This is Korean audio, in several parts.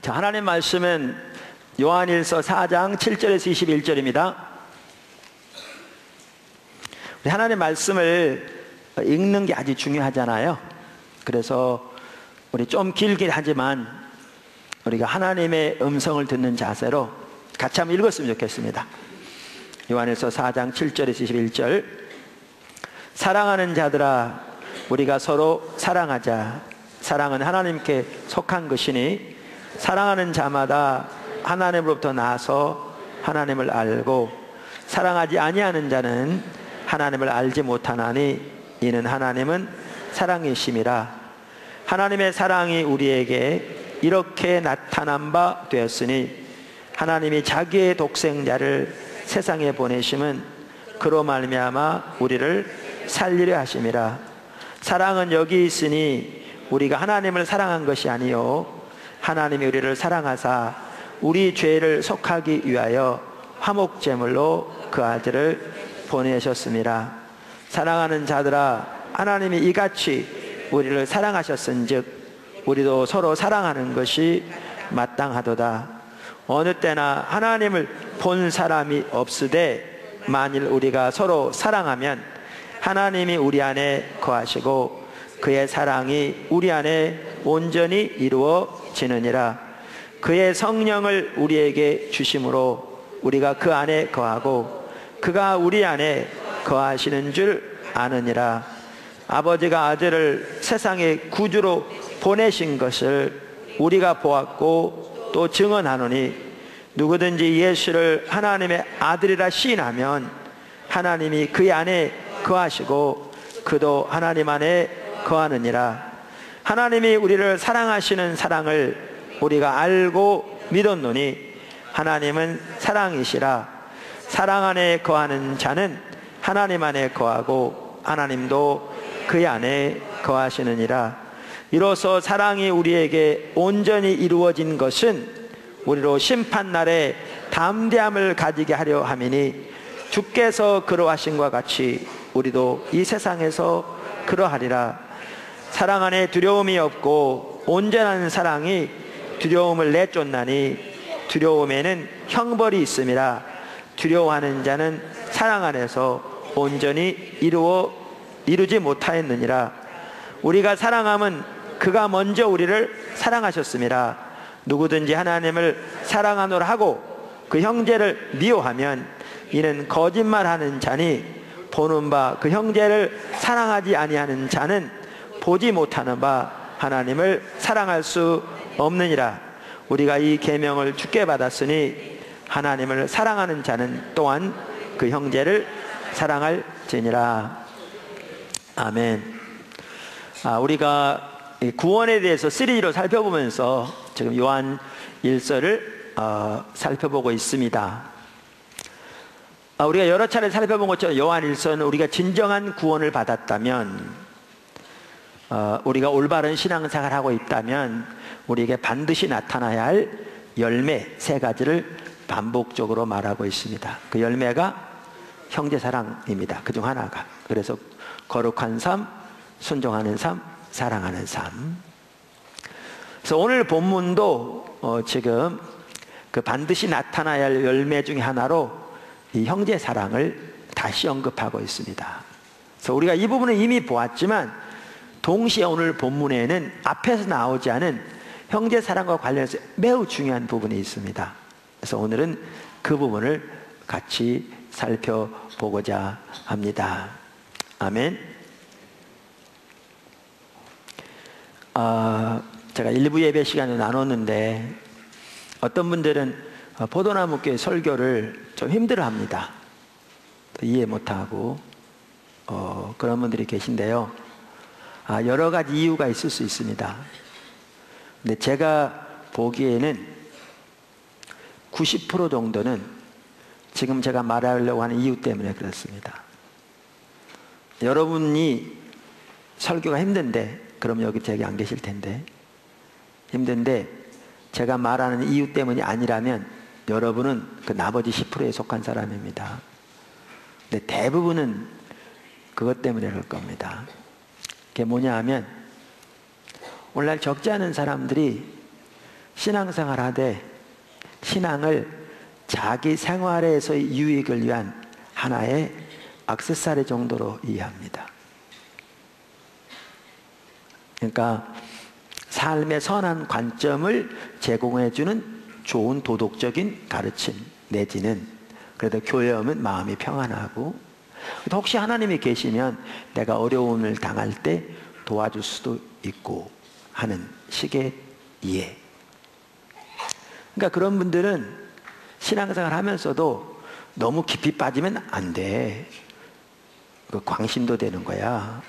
자, 하나님 말씀은 요한일서 4장 7절에서 21절입니다. 우리 하나님 말씀을 읽는 게 아주 중요하잖아요. 그래서 우리 좀 길긴 하지만 우리가 하나님의 음성을 듣는 자세로 같이 한번 읽었으면 좋겠습니다. 요한일서 4장 7절에서 21절. 사랑하는 자들아, 우리가 서로 사랑하자. 사랑은 하나님께 속한 것이니 사랑하는 자마다 하나님으로부터 나서 하나님을 알고 사랑하지 아니하는 자는 하나님을 알지 못하나니 이는 하나님은 사랑이심이라. 하나님의 사랑이 우리에게 이렇게 나타난 바 되었으니 하나님이 자기의 독생자를 세상에 보내심은 그로 말미암아 우리를 살리려 하심이라. 사랑은 여기 있으니 우리가 하나님을 사랑한 것이 아니요 하나님이 우리를 사랑하사 우리 죄를 속하기 위하여 화목제물로 그 아들을 보내셨습니다. 사랑하는 자들아, 하나님이 이같이 우리를 사랑하셨은즉 우리도 서로 사랑하는 것이 마땅하도다. 어느 때나 하나님을 본 사람이 없으되 만일 우리가 서로 사랑하면 하나님이 우리 안에 거하시고 그의 사랑이 우리 안에 온전히 이루어지느니라. 그의 성령을 우리에게 주심으로 우리가 그 안에 거하고 그가 우리 안에 거하시는 줄 아느니라. 아버지가 아들을 세상의 구주로 보내신 것을 우리가 보았고 또 증언하노니 누구든지 예수를 하나님의 아들이라 시인하면 하나님이 그의 안에 거하시고 그도 하나님 안에 거하느니라. 하나님이 우리를 사랑하시는 사랑을 우리가 알고 믿었노니 하나님은 사랑이시라. 사랑 안에 거하는 자는 하나님 안에 거하고 하나님도 그의 안에 거하시느니라. 이로써 사랑이 우리에게 온전히 이루어진 것은 우리로 심판날에 담대함을 가지게 하려 함이니 주께서 그러하신 것 같이 우리도 이 세상에서 그러하리라. 사랑 안에 두려움이 없고 온전한 사랑이 두려움을 내쫓나니 두려움에는 형벌이 있음이라. 두려워하는 자는 사랑 안에서 온전히 이루지 못하였느니라. 우리가 사랑함은 그가 먼저 우리를 사랑하셨음이라. 누구든지 하나님을 사랑하노라 하고 그 형제를 미워하면 이는 거짓말하는 자니 보는 바 그 형제를 사랑하지 아니하는 자는 보지 못하는 바 하나님을 사랑할 수 없느니라. 우리가 이 계명을 주께 받았으니 하나님을 사랑하는 자는 또한 그 형제를 사랑할지니라. 아멘. 우리가 구원에 대해서 3D로 살펴보면서 지금 요한 1서를 살펴보고 있습니다. 우리가 여러 차례 살펴본 것처럼 요한 1서는 우리가 진정한 구원을 받았다면, 우리가 올바른 신앙생활을 하고 있다면 우리에게 반드시 나타나야 할 열매 3가지를 반복적으로 말하고 있습니다. 그 열매가 형제사랑입니다. 그중 하나가. 그래서 거룩한 삶, 순종하는 삶, 사랑하는 삶. 그래서 오늘 본문도 지금 그 반드시 나타나야 할 열매 중에 하나로 이 형제사랑을 다시 언급하고 있습니다. 그래서 우리가 이 부분은 이미 보았지만 동시에 오늘 본문에는 앞에서 나오지 않은 형제사랑과 관련해서 매우 중요한 부분이 있습니다. 그래서 오늘은 그 부분을 같이 살펴보고자 합니다. 아멘. 제가 일부 예배 시간에 나눴는데 어떤 분들은 포도나무교회 설교를 좀 힘들어합니다. 이해 못하고 그런 분들이 계신데요. 여러 가지 이유가 있을 수 있습니다. 근데 제가 보기에는 90% 정도는 지금 제가 말하려고 하는 이유 때문에 그렇습니다. 여러분이 설교가 힘든데, 그럼 여기 제가 안 계실 텐데, 힘든데 제가 말하는 이유 때문이 아니라면 여러분은 그 나머지 10%에 속한 사람입니다. 근데 대부분은 그것 때문에 그럴 겁니다. 그게 뭐냐 하면 오늘날 적지 않은 사람들이 신앙생활 하되 신앙을 자기 생활에서의 유익을 위한 하나의 액세서리 정도로 이해합니다. 그러니까 삶의 선한 관점을 제공해주는 좋은 도덕적인 가르침 내지는 그래도 교회오면 마음이 평안하고 혹시 하나님이 계시면 내가 어려움을 당할 때 도와줄 수도 있고 하는 식의 이해. 그러니까 그런 분들은 신앙생활 하면서도 너무 깊이 빠지면 안 돼. 그 광신도 되는 거야.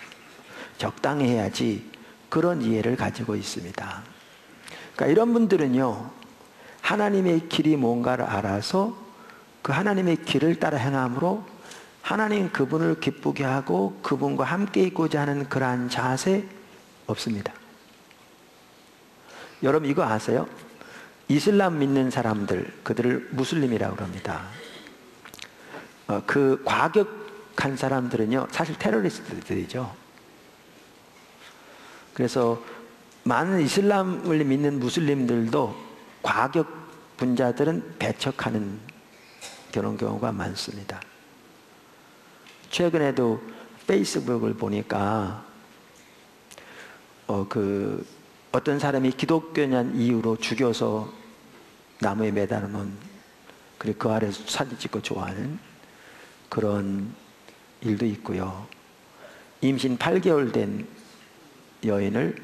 적당히 해야지. 그런 이해를 가지고 있습니다. 그러니까 이런 분들은요, 하나님의 길이 뭔가를 알아서 그 하나님의 길을 따라 행함으로 하나님 그분을 기쁘게 하고 그분과 함께 있고자 하는 그러한 자세 없습니다. 여러분 이거 아세요? 이슬람 믿는 사람들, 그들을 무슬림이라고 합니다. 그 과격한 사람들은요, 사실 테러리스트들이죠. 그래서 많은 이슬람을 믿는 무슬림들도 과격 분자들은 배척하는 그런 경우가 많습니다. 최근에도 페이스북을 보니까 어떤 사람이 기독교냐는 이유로 죽여서 나무에 매달아 놓은, 그리고 그 아래서 사진 찍고 좋아하는 그런 일도 있고요. 임신 8개월 된 여인을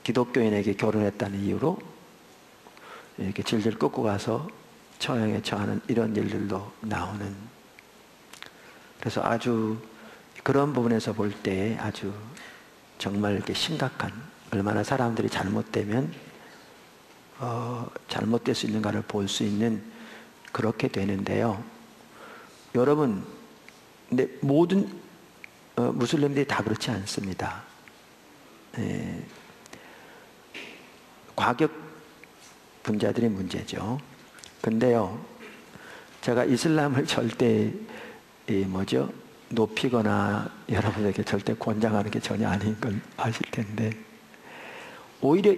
기독교인에게 결혼했다는 이유로 이렇게 질질 끌고 가서 처형에 처하는 이런 일들도 나오는, 그래서 아주 그런 부분에서 볼 때 아주 정말 이렇게 심각한, 얼마나 사람들이 잘못되면 잘못될 수 있는가를 볼 수 있는, 그렇게 되는데요. 여러분, 근데 모든 무슬림들이 다 그렇지 않습니다. 과격 분자들이 문제죠. 근데요, 제가 이슬람을 절대 높이거나 여러분에게 절대 권장하는 게 전혀 아닌 걸 아실 텐데, 오히려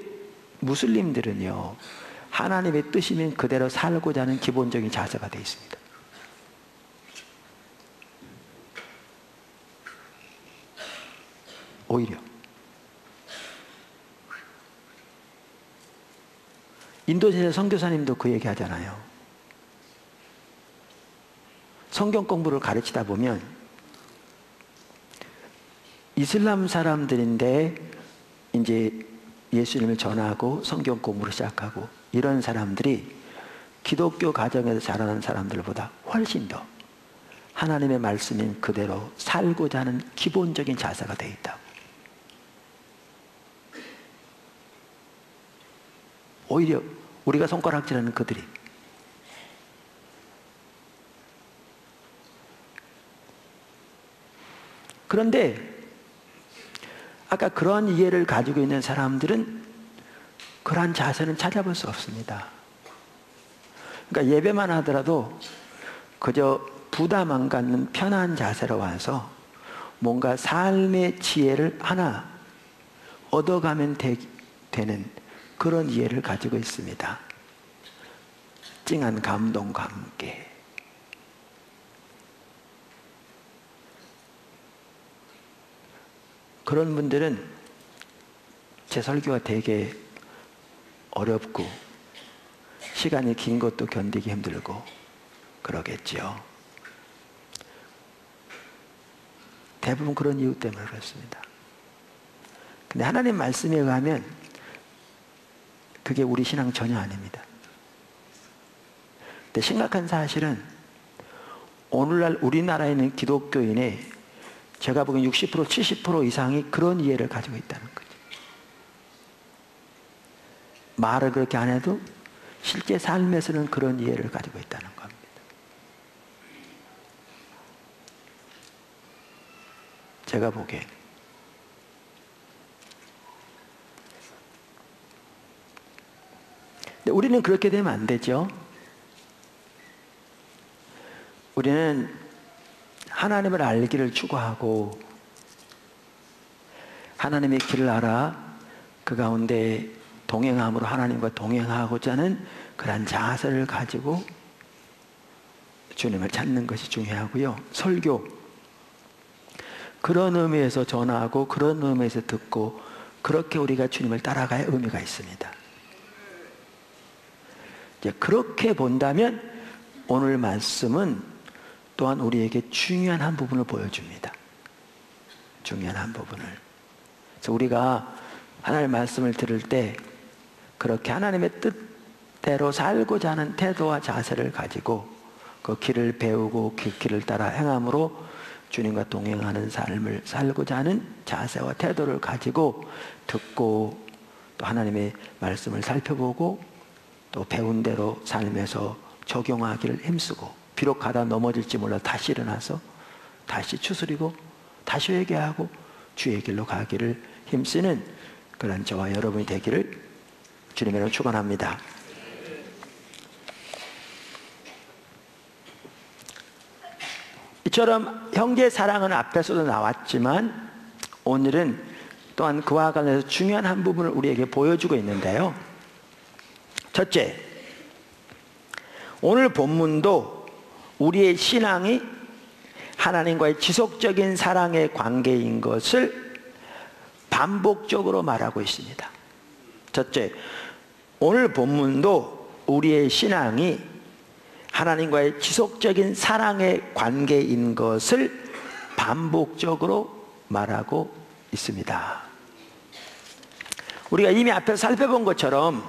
무슬림들은요, 하나님의 뜻이면 그대로 살고자 하는 기본적인 자세가 되어 있습니다. 오히려 인도네시아 선교사님도 그 얘기 하잖아요. 성경 공부를 가르치다 보면 이슬람 사람들인데 이제 예수님을 전하고 성경 공부를 시작하고 이런 사람들이 기독교 가정에서 자라난 사람들보다 훨씬 더 하나님의 말씀인 그대로 살고자 하는 기본적인 자세가 되어 있다고. 오히려 우리가 손가락질하는 그들이. 그런데 아까 그러한 이해를 가지고 있는 사람들은 그러한 자세는 찾아볼 수 없습니다. 그러니까 예배만 하더라도 그저 부담 안 갖는 편한 자세로 와서 뭔가 삶의 지혜를 하나 얻어가면 되는 그런 이해를 가지고 있습니다. 찡한 감동과 함께. 그런 분들은 제 설교가 되게 어렵고 시간이 긴 것도 견디기 힘들고 그러겠죠. 대부분 그런 이유 때문에 그렇습니다. 근데 하나님 말씀에 의하면 그게 우리 신앙 전혀 아닙니다. 근데 심각한 사실은 오늘날 우리나라에 있는 기독교인의 제가 보기엔 60% 70% 이상이 그런 이해를 가지고 있다는 거죠. 말을 그렇게 안 해도 실제 삶에서는 그런 이해를 가지고 있다는 겁니다. 제가 보기엔. 근데 우리는 그렇게 되면 안 되죠. 우리는 하나님을 알기를 추구하고 하나님의 길을 알아 그 가운데 동행함으로 하나님과 동행하고자 하는 그런 자세를 가지고 주님을 찾는 것이 중요하고요. 설교, 그런 의미에서 전하고 그런 의미에서 듣고 그렇게 우리가 주님을 따라가야 의미가 있습니다. 이제 그렇게 본다면 오늘 말씀은 또한 우리에게 중요한 한 부분을 보여줍니다. 중요한 한 부분을. 그래서 우리가 하나님의 말씀을 들을 때 그렇게 하나님의 뜻대로 살고자 하는 태도와 자세를 가지고 그 길을 배우고 그 길을 따라 행함으로 주님과 동행하는 삶을 살고자 하는 자세와 태도를 가지고 듣고 또 하나님의 말씀을 살펴보고 또 배운 대로 삶에서 적용하기를 힘쓰고 비록 가다 넘어질지 몰라 다시 일어나서 다시 추스리고 다시 회개하고 주의 길로 가기를 힘쓰는 그런 저와 여러분이 되기를 주님의 이름으로 축원합니다. 이처럼 형제 사랑은 앞에서도 나왔지만 오늘은 또한 그와 관련해서 중요한 한 부분을 우리에게 보여주고 있는데요. 첫째, 오늘 본문도 우리의 신앙이 하나님과의 지속적인 사랑의 관계인 것을 반복적으로 말하고 있습니다. 첫째, 오늘 본문도 우리의 신앙이 하나님과의 지속적인 사랑의 관계인 것을 반복적으로 말하고 있습니다. 우리가 이미 앞에서 살펴본 것처럼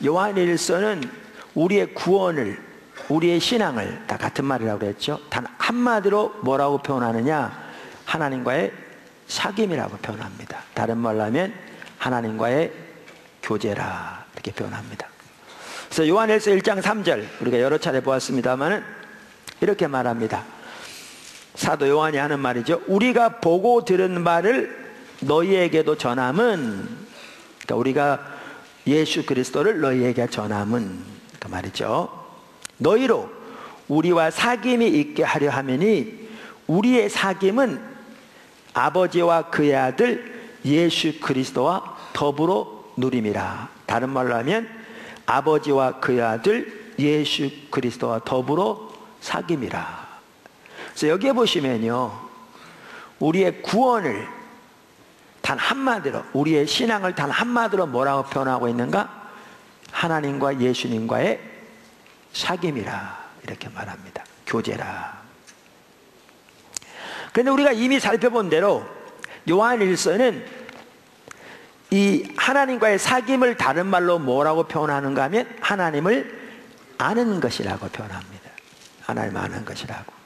요한일서는 우리의 구원을, 우리의 신앙을 다 같은 말이라고 그랬죠. 단 한마디로 뭐라고 표현하느냐? 하나님과의 사귐이라고 표현합니다. 다른 말로 하면 하나님과의 교제라 이렇게 표현합니다. 그래서 요한일서 1장 3절 우리가 여러 차례 보았습니다만 이렇게 말합니다. 사도 요한이 하는 말이죠. 우리가 보고 들은 바를 너희에게도 전함은, 그러니까 우리가 예수 그리스도를 너희에게 전함은 그 말이죠. 너희로 우리와 사귐이 있게 하려 하매니 우리의 사귐은 아버지와 그의 아들 예수 그리스도와 더불어 누림이라. 다른 말로 하면 아버지와 그의 아들 예수 그리스도와 더불어 사귐이라. 그래서 여기에 보시면요, 우리의 구원을 단 한마디로, 우리의 신앙을 단 한마디로 뭐라고 표현하고 있는가? 하나님과 예수님과의 사귐이라 이렇게 말합니다. 교제라. 그런데 우리가 이미 살펴본 대로 요한일서는 이 하나님과의 사귐을 다른 말로 뭐라고 표현하는가 하면 하나님을 아는 것이라고 표현합니다. 하나님 아는 것이라고.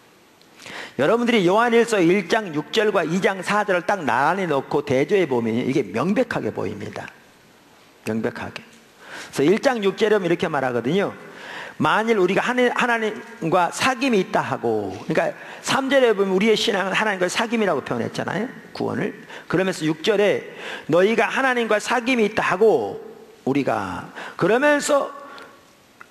여러분들이 요한일서 1장 6절과 2장 4절을 딱 나란히 놓고 대조해 보면 이게 명백하게 보입니다. 명백하게. 그래서 1장 6절에 보면 이렇게 말하거든요. 만일 우리가 하나님과 사귐이 있다 하고, 그러니까 3절에 보면 우리의 신앙은 하나님과 사귐이라고 표현했잖아요. 구원을. 그러면서 6절에 너희가 하나님과 사귐이 있다 하고 우리가, 그러면서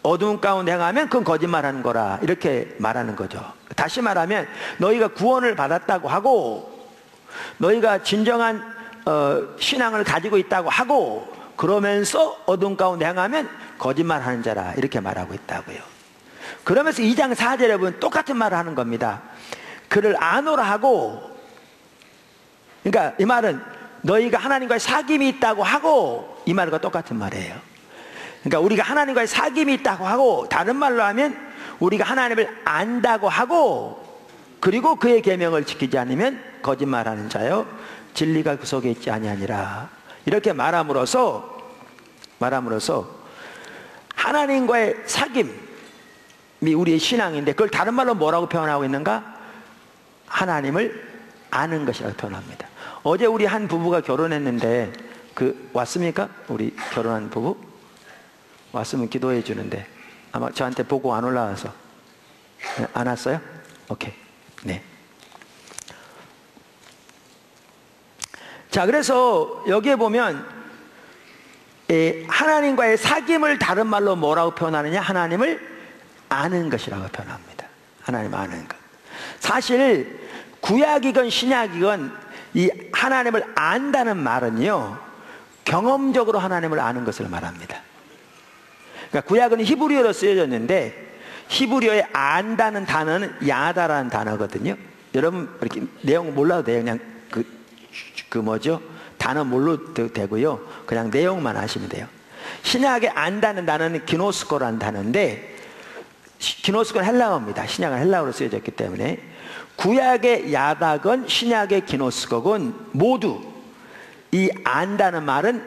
어두운 가운데 행하면 그건 거짓말하는 거라 이렇게 말하는 거죠. 다시 말하면 너희가 구원을 받았다고 하고 너희가 진정한 신앙을 가지고 있다고 하고 그러면서 어두운 가운데 행하면 거짓말하는 자라 이렇게 말하고 있다고요. 그러면서 2장 4절에 보면 똑같은 말을 하는 겁니다. 그를 아노라 하고, 그러니까 이 말은 너희가 하나님과의 사귐이 있다고 하고, 이 말과 똑같은 말이에요. 그러니까 우리가 하나님과의 사귐이 있다고 하고, 다른 말로 하면 우리가 하나님을 안다고 하고, 그리고 그의 계명을 지키지 않으면 거짓말하는 자요 진리가 그 속에 있지 아니하니라 이렇게 말함으로써 하나님과의 사귐이 우리의 신앙인데 그걸 다른 말로 뭐라고 표현하고 있는가? 하나님을 아는 것이라고 표현합니다. 어제 우리 한 부부가 결혼했는데 왔습니까? 우리 결혼한 부부? 왔으면 기도해 주는데 아마 저한테 보고 안 올라와서. 안 왔어요? 오케이. 네. 자, 그래서 여기에 보면 하나님과의 사귐을 다른 말로 뭐라고 표현하느냐? 하나님을 아는 것이라고 표현합니다. 하나님 아는 것. 사실 구약이건 신약이건 이 하나님을 안다는 말은요, 경험적으로 하나님을 아는 것을 말합니다. 그러니까 구약은 히브리어로 쓰여졌는데 히브리어에 안다는 단어는 야다라는 단어거든요. 여러분 이렇게 내용 몰라도 돼요. 그냥 그 뭐죠? 단어 몰라도 되고요. 그냥 내용만 하시면 돼요. 신약에 안다는 단어는 기노스코라는 단어인데, 기노스코는 헬라어입니다. 신약은 헬라어로 쓰여졌기 때문에 구약의 야닥은 신약의 기노스코건 모두 이 안다는 말은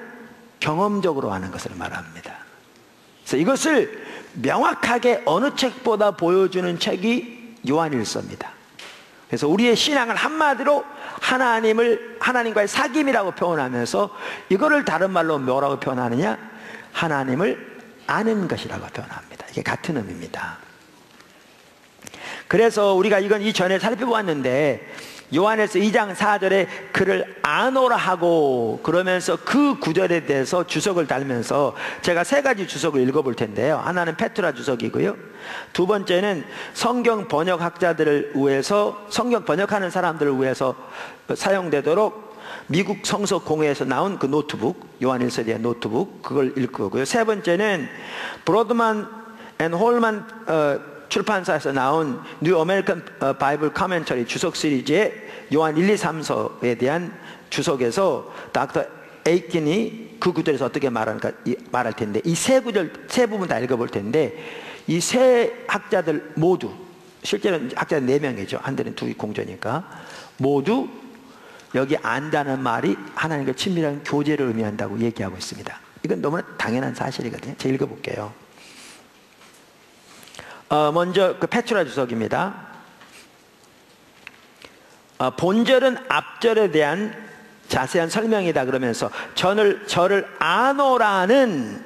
경험적으로 하는 것을 말합니다. 그래서 이것을 명확하게 어느 책보다 보여주는 책이 요한일서입니다. 그래서 우리의 신앙을 한마디로 하나님과의 사귐이라고 표현하면서 이거를 다른 말로 뭐라고 표현하느냐? 하나님을 아는 것이라고 표현합니다. 이게 같은 의미입니다. 그래서 우리가 이건 이전에 살펴보았는데 요한일서 2장 4절에 그를 아노라 하고 그러면서 그 구절에 대해서 주석을 달면서 제가 세 가지 주석을 읽어볼 텐데요. 하나는 페트라 주석이고요. 두 번째는 성경 번역학자들을 위해서, 성경 번역하는 사람들을 위해서 사용되도록 미국 성서공회에서 나온 그 노트북, 요한일서에 대한 노트북, 그걸 읽을 거고요. 세 번째는 브로드만 앤 홀만 출판사에서 나온 뉴 아메리칸 바이블 커멘터리 주석 시리즈의 요한 1, 2, 3서에 대한 주석에서 닥터 에이킨이 그 구절에서 어떻게 말할 텐데, 이 세 구절, 세 부분 다 읽어볼 텐데, 이 세 학자들 모두, 실제로는 학자들 4명이죠. 한들은 두 공조니까, 모두 여기 안다는 말이 하나님과 친밀한 교제를 의미한다고 얘기하고 있습니다. 이건 너무나 당연한 사실이거든요. 제가 읽어볼게요. 먼저 그 페트라 주석입니다. 본절은 앞절에 대한 자세한 설명이다 그러면서 저를 아노라는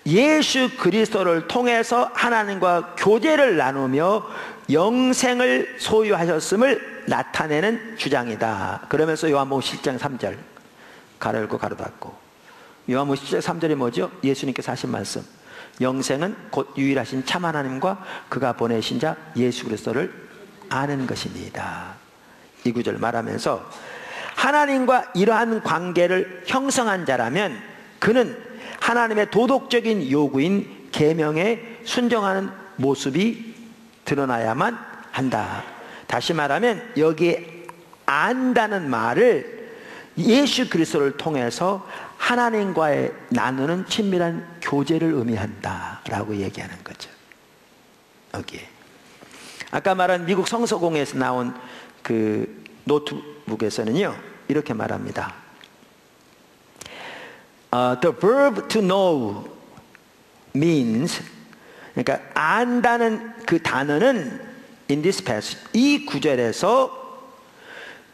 예수 그리스도를 통해서 하나님과 교제를 나누며 영생을 소유하셨음을 나타내는 주장이다. 그러면서 요한복음 10장 3절 가로 열고 가로 닫고, 요한복음 10장 3절이 뭐죠? 예수님께서 하신 말씀, 영생은 곧 유일하신 참 하나님과 그가 보내신 자 예수 그리스도를 아는 것입니다. 이 구절 말하면서 하나님과 이러한 관계를 형성한 자라면 그는 하나님의 도덕적인 요구인 계명에 순종하는 모습이 드러나야만 한다. 다시 말하면 여기에 안다는 말을 예수 그리스도를 통해서 하나님과의 나누는 친밀한 교제를 의미한다라고 얘기하는 거죠. 여기에 아까 말한 미국 성서공회에서 나온 그 노트북에서는요 이렇게 말합니다. The verb to know means, 그러니까 안다는 그 단어는 in this passage, 이 구절에서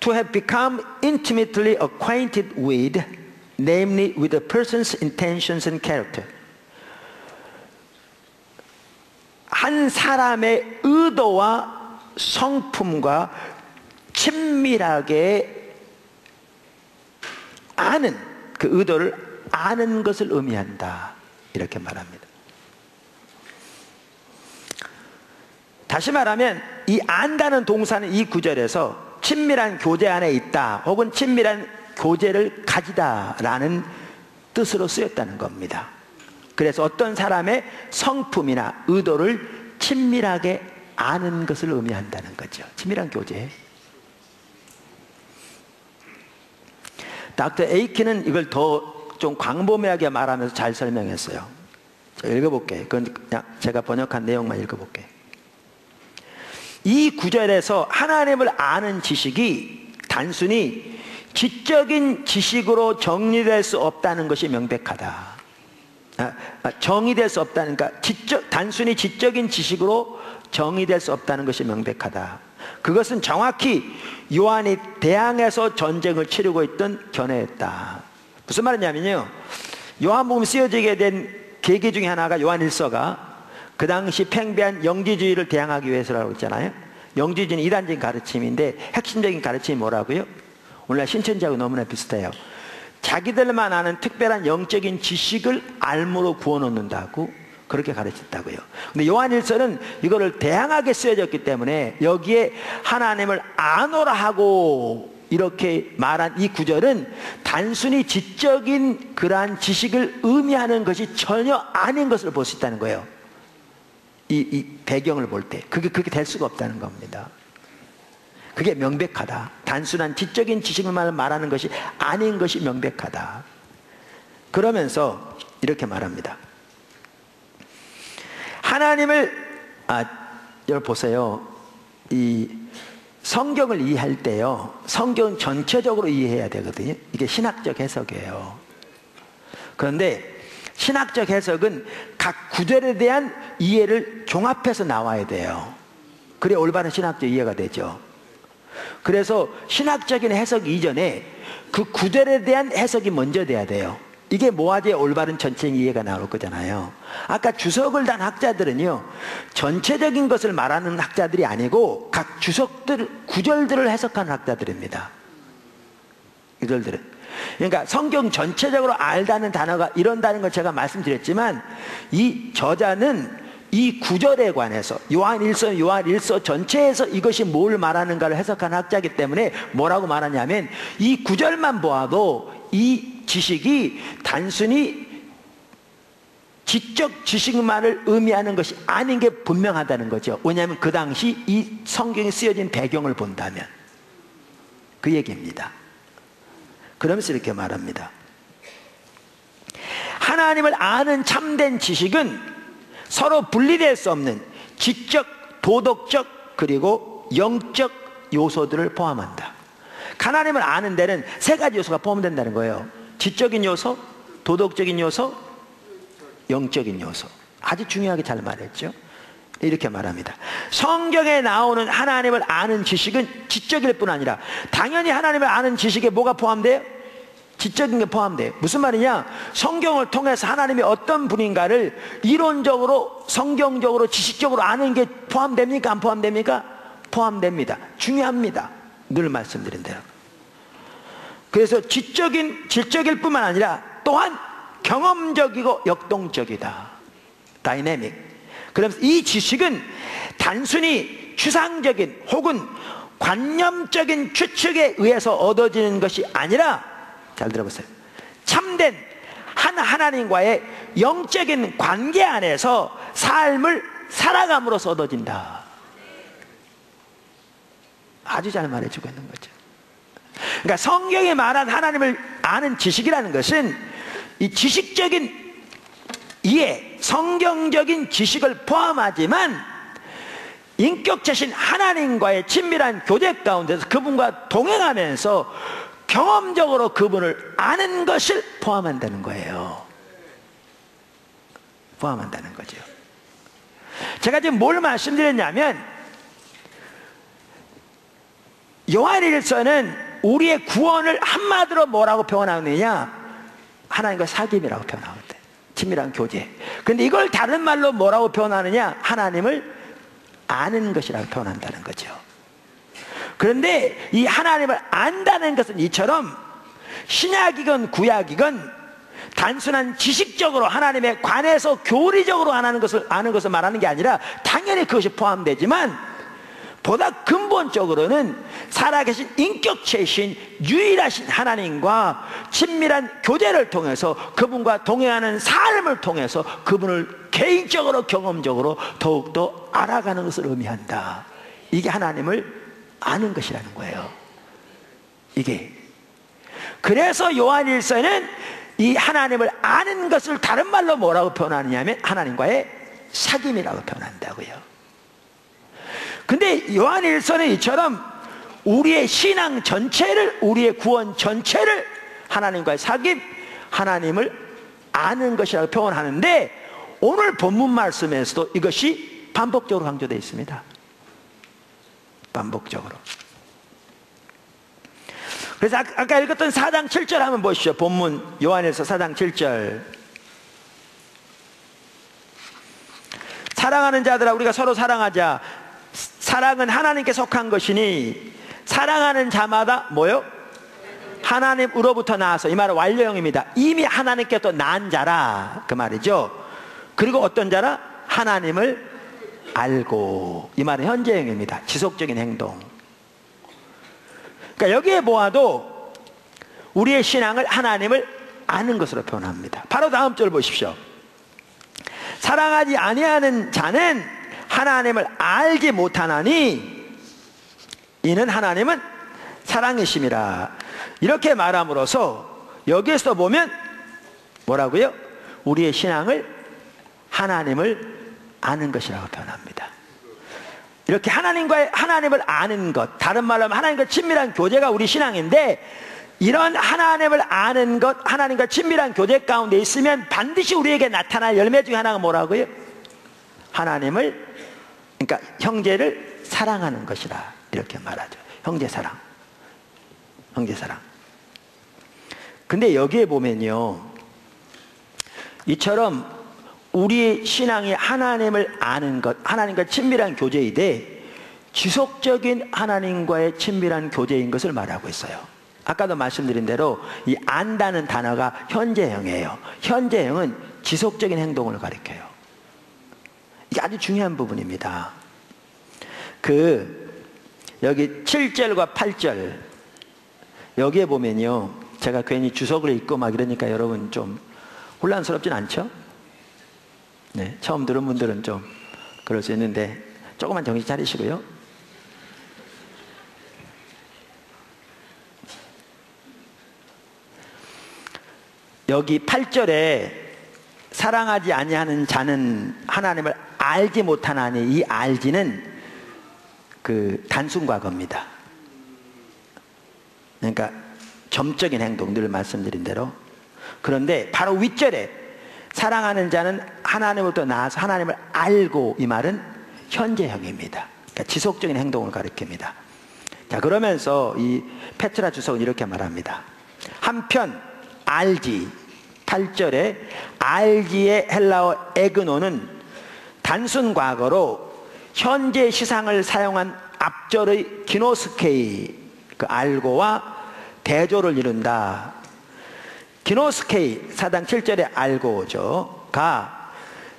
to have become intimately acquainted with, namely with a person's intentions and character. 한 사람의 의도와 성품과 친밀하게 아는, 그 의도를 아는 것을 의미한다. 이렇게 말합니다. 다시 말하면 이 안다는 동사는 이 구절에서 친밀한 교제 안에 있다, 혹은 친밀한 교제를 가지다 라는 뜻으로 쓰였다는 겁니다. 그래서 어떤 사람의 성품이나 의도를 친밀하게 아는 것을 의미한다는 거죠. 친밀한 교제. 닥터 에이킨은 이걸 더 좀 광범위하게 말하면서 잘 설명했어요. 제가 읽어볼게요. 그건 그냥 제가 번역한 내용만 읽어볼게요. 이 구절에서 하나님을 아는 지식이 단순히 지적인 지식으로 정리될 수 없다는 것이 명백하다. 정의될 수 없다는, 그러니까 단순히 지적인 지식으로 정의될 수 없다는 것이 명백하다. 그것은 정확히 요한이 대항에서 전쟁을 치르고 있던 견해였다. 무슨 말이냐면요, 요한복음 쓰여지게 된 계기 중에 하나가 요한일서가 그 당시 팽배한 영지주의를 대항하기 위해서라고 했잖아요. 영지주의는 이단적인 가르침인데 핵심적인 가르침이 뭐라고요? 오늘날 신천지하고 너무나 비슷해요. 자기들만 아는 특별한 영적인 지식을 알므로 구원 얻는다고 그렇게 가르쳤다고요. 근데 요한일서는 이거를 대항하게 쓰여졌기 때문에 여기에 하나님을 아노라 하고 이렇게 말한 이 구절은 단순히 지적인 그러한 지식을 의미하는 것이 전혀 아닌 것을 볼 수 있다는 거예요. 이 배경을 볼 때 그렇게 될 수가 없다는 겁니다. 그게 명백하다. 단순한 지적인 지식만 말하는 것이 아닌 것이 명백하다. 그러면서 이렇게 말합니다. 하나님을 여러분 보세요. 이 성경을 이해할 때요, 성경 전체적으로 이해해야 되거든요. 이게 신학적 해석이에요. 그런데 신학적 해석은 각 구절에 대한 이해를 종합해서 나와야 돼요. 그래야 올바른 신학적 이해가 되죠. 그래서 신학적인 해석 이전에 그 구절에 대한 해석이 먼저 돼야 돼요. 이게 모아져야 올바른 전체 이해가 나올 거잖아요. 아까 주석을 단 학자들은요, 전체적인 것을 말하는 학자들이 아니고 각 주석들, 구절들을 해석하는 학자들입니다. 구절들은. 그러니까 성경 전체적으로 알다는 단어가 이런다는 걸 제가 말씀드렸지만, 이 저자는 이 구절에 관해서 요한 1서 전체에서 이것이 뭘 말하는가를 해석하는 학자이기 때문에 뭐라고 말하냐면, 이 구절만 보아도 이 지식이 단순히 지적 지식만을 의미하는 것이 아닌 게 분명하다는 거죠. 왜냐하면 그 당시 이 성경이 쓰여진 배경을 본다면 그 얘기입니다. 그러면서 이렇게 말합니다. 하나님을 아는 참된 지식은 서로 분리될 수 없는 지적, 도덕적, 그리고 영적 요소들을 포함한다. 하나님을 아는 데는 세 가지 요소가 포함된다는 거예요. 지적인 요소, 도덕적인 요소, 영적인 요소. 아주 중요하게 잘 말했죠. 이렇게 말합니다. 성경에 나오는 하나님을 아는 지식은 지적일 뿐 아니라, 당연히 하나님을 아는 지식에 뭐가 포함돼요? 지적인 게 포함돼요. 무슨 말이냐? 성경을 통해서 하나님이 어떤 분인가를 이론적으로, 성경적으로, 지식적으로 아는 게 포함됩니까? 안 포함됩니까? 포함됩니다. 중요합니다. 늘 말씀드린 대로. 그래서 질적일 뿐만 아니라 또한 경험적이고 역동적이다. 다이내믹. 그러면서 이 지식은 단순히 추상적인 혹은 관념적인 추측에 의해서 얻어지는 것이 아니라, 잘 들어보세요, 참된 하나님과의 영적인 관계 안에서 삶을 살아감으로써 얻어진다. 아주 잘 말해주고 있는 거죠. 그러니까 성경에 말한 하나님을 아는 지식이라는 것은 이 지식적인 이해, 성경적인 지식을 포함하지만 인격체신 하나님과의 친밀한 교제 가운데서 그분과 동행하면서 경험적으로 그분을 아는 것을 포함한다는 거예요. 포함한다는 거죠. 제가 지금 뭘 말씀드렸냐면, 요한일서는 우리의 구원을 한마디로 뭐라고 표현하느냐? 하나님과 사귐이라고 표현하거든요. 친밀한 교제. 그런데 이걸 다른 말로 뭐라고 표현하느냐? 하나님을 아는 것이라고 표현한다는 거죠. 그런데 이 하나님을 안다는 것은 이처럼 신약이건 구약이건 단순한 지식적으로 하나님에 관해서 교리적으로 아는 것을 말하는 게 아니라, 당연히 그것이 포함되지만 보다 근본적으로는 살아계신 인격체이신 유일하신 하나님과 친밀한 교제를 통해서 그분과 동행하는 삶을 통해서 그분을 개인적으로 경험적으로 더욱더 알아가는 것을 의미한다. 이게 하나님을 아는 것이라는 거예요. 이게. 그래서 요한일서는 이 하나님을 아는 것을 다른 말로 뭐라고 표현하느냐면 하나님과의 사귐이라고 표현한다고요. 근데 요한일서는 이처럼 우리의 신앙 전체를, 우리의 구원 전체를 하나님과의 사귐, 하나님을 아는 것이라고 표현하는데, 오늘 본문 말씀에서도 이것이 반복적으로 강조되어 있습니다. 반복적으로. 그래서 아까 읽었던 4장 7절 한번 보시죠. 본문 요한일서 4장 7절. 사랑하는 자들아, 우리가 서로 사랑하자. 사랑은 하나님께 속한 것이니 사랑하는 자마다 뭐요? 하나님으로부터 나와서, 이 말은 완료형입니다. 이미 하나님께 또 난 자라, 그 말이죠. 그리고 어떤 자라? 하나님을 알고. 이 말은 현재형입니다. 지속적인 행동. 그러니까 여기에 보아도 우리의 신앙을 하나님을 아는 것으로 표현합니다. 바로 다음 절 보십시오. 사랑하지 아니하는 자는 하나님을 알지 못하나니 이는 하나님은 사랑이심이라. 이렇게 말함으로써 여기에서 보면 뭐라고요? 우리의 신앙을 하나님을 아는 것이라고 표현합니다. 이렇게 하나님을 아는 것, 다른 말로 하면 하나님과 친밀한 교제가 우리 신앙인데, 이런 하나님을 아는 것, 하나님과 친밀한 교제 가운데 있으면 반드시 우리에게 나타날 열매 중에 하나가 뭐라고요? 하나님을, 그러니까 형제를 사랑하는 것이라 이렇게 말하죠. 형제 사랑. 근데 여기에 보면요, 이처럼 우리의 신앙이 하나님을 아는 것, 하나님과 친밀한 교제이되 지속적인 하나님과의 친밀한 교제인 것을 말하고 있어요. 아까도 말씀드린 대로 이 안다는 단어가 현재형이에요. 현재형은 지속적인 행동을 가리켜요. 이게 아주 중요한 부분입니다. 여기 7절과 8절 여기에 보면요, 제가 괜히 주석을 읽고 막 이러니까 여러분 좀 혼란스럽진 않죠? 네, 처음 들은 분들은 좀 그럴 수 있는데 조금만 정신 차리시고요. 여기 8절에 사랑하지 아니하는 자는 하나님을 알지 못하나니, 이 알지는 단순 과거입니다. 그러니까 점적인 행동, 늘 말씀드린 대로. 그런데 바로 윗절에 사랑하는 자는 하나님으로부터 나와서 하나님을 알고, 이 말은 현재형입니다. 그러니까 지속적인 행동을 가리킵니다. 자, 그러면서 이 페트라 주석은 이렇게 말합니다. 한편 알지, 8절에 알지의 헬라어 에그노는 단순 과거로 현재 시상을 사용한 앞절의 기노스케이, 그 알고와 대조를 이룬다. 기노스케이, 사당 7절에 알고죠.